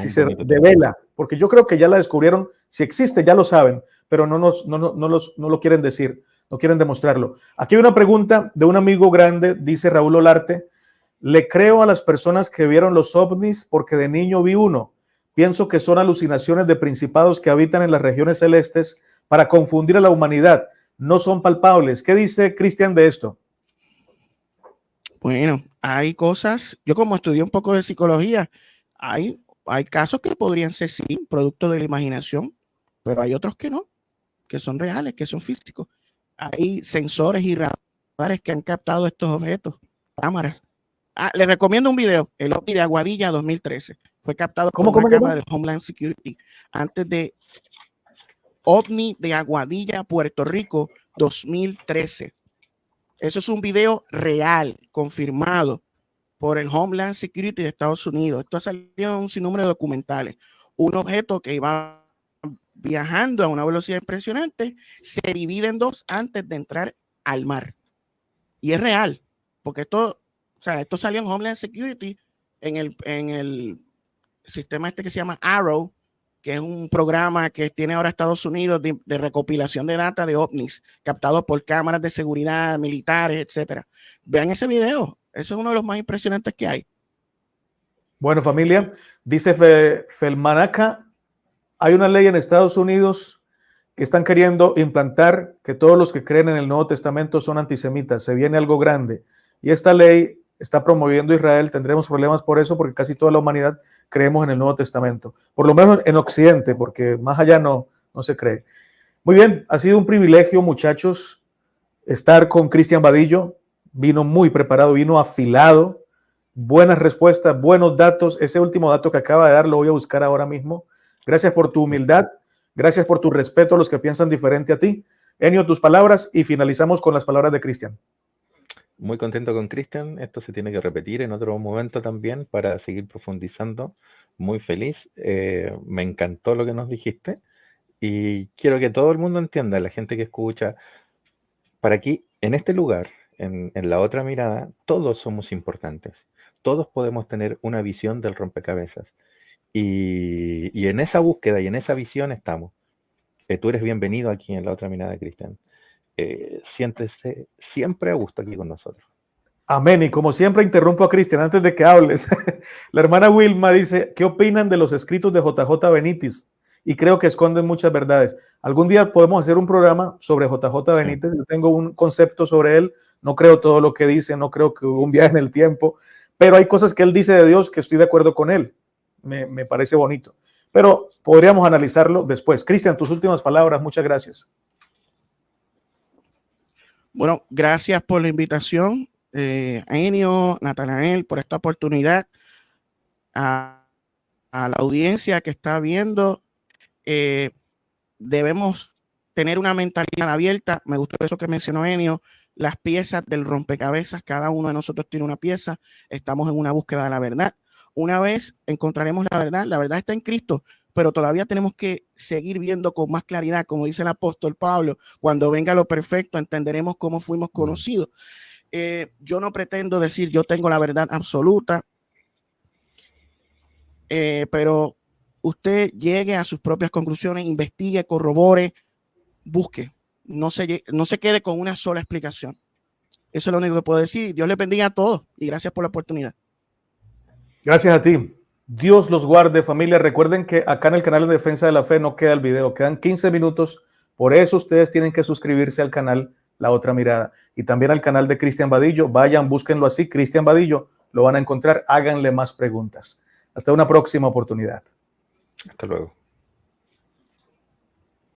devela, porque yo creo que ya la descubrieron, si existe ya lo saben, pero no lo quieren decir, no quieren demostrarlo. Aquí hay una pregunta de un amigo grande, dice Raúl Olarte: le creo a las personas que vieron los ovnis porque de niño vi uno, pienso que son alucinaciones de principados que habitan en las regiones celestes para confundir a la humanidad, no son palpables. ¿Qué dice Cristian de esto? Bueno, hay cosas, yo como estudié un poco de psicología, hay casos que podrían ser, sí, producto de la imaginación, pero hay otros que no, que son reales, que son físicos. Hay sensores y radares que han captado estos objetos, cámaras. Les recomiendo un video, el OVNI de Aguadilla 2013. Fue captado ¿Cómo, por una cómo, cámara cómo? del Homeland Security antes de OVNI de Aguadilla, Puerto Rico, 2013. Eso es un video real, confirmado por el Homeland Security de Estados Unidos. Esto ha salido en un sinnúmero de documentales. Un objeto que iba viajando a una velocidad impresionante se divide en dos antes de entrar al mar. Y es real, porque esto salió en Homeland Security en el sistema este que se llama Arrow, que es un programa que tiene ahora Estados Unidos de recopilación de data de ovnis, captados por cámaras de seguridad, militares, etcétera. Vean ese video, eso es uno de los más impresionantes que hay. Bueno, familia, dice Felmanaca, hay una ley en Estados Unidos que están queriendo implantar que todos los que creen en el Nuevo Testamento son antisemitas. Se viene algo grande. Y esta ley está promoviendo Israel. Tendremos problemas por eso, porque casi toda la humanidad creemos en el Nuevo Testamento. Por lo menos en Occidente, porque más allá no se cree. Muy bien, ha sido un privilegio, muchachos, estar con Cristian Vadillo. Vino muy preparado, vino afilado. Buenas respuestas, buenos datos. Ese último dato que acaba de dar lo voy a buscar ahora mismo. Gracias por tu humildad. Gracias por tu respeto a los que piensan diferente a ti. Enio, tus palabras y finalizamos con las palabras de Cristian. Muy contento con Cristian. Esto se tiene que repetir en otro momento también para seguir profundizando. Muy feliz. Me encantó lo que nos dijiste. Y quiero que todo el mundo entienda, la gente que escucha, para aquí, en este lugar, en la otra mirada, todos somos importantes. Todos podemos tener una visión del rompecabezas. Y en esa búsqueda y en esa visión estamos. Tú eres bienvenido aquí en la otra mirada, Cristian. Siéntese siempre a gusto aquí con nosotros. Amén. Y como siempre interrumpo a Cristian antes de que hables. La hermana Wilma dice, ¿qué opinan de los escritos de JJ Benítez? Y creo que esconden muchas verdades. Algún día podemos hacer un programa sobre JJ Benítez. Sí. Yo tengo un concepto sobre él. No creo todo lo que dice, no creo que hubo un viaje en el tiempo, pero hay cosas que él dice de Dios que estoy de acuerdo con él. Me parece bonito. Pero podríamos analizarlo después. Cristian, tus últimas palabras. Muchas gracias. Bueno, gracias por la invitación, Enio, Natanael, por esta oportunidad. A la audiencia que está viendo, debemos tener una mentalidad abierta. Me gustó eso que mencionó Enio, las piezas del rompecabezas, cada uno de nosotros tiene una pieza, estamos en una búsqueda de la verdad. Una vez encontraremos la verdad está en Cristo, pero todavía tenemos que seguir viendo con más claridad, como dice el apóstol Pablo, cuando venga lo perfecto entenderemos cómo fuimos conocidos. Yo no pretendo decir yo tengo la verdad absoluta, pero usted llegue a sus propias conclusiones, investigue, corrobore, busque, no se quede con una sola explicación. Eso es lo único que puedo decir. Dios les bendiga a todos y gracias por la oportunidad. Gracias a ti. Dios los guarde, familia. Recuerden que acá en el canal de Defensa de la Fe no queda el video, quedan 15 minutos. Por eso ustedes tienen que suscribirse al canal La Otra Mirada y también al canal de Cristian Vadillo. Vayan, búsquenlo así, Cristian Vadillo, lo van a encontrar. Háganle más preguntas. Hasta una próxima oportunidad. Hasta luego.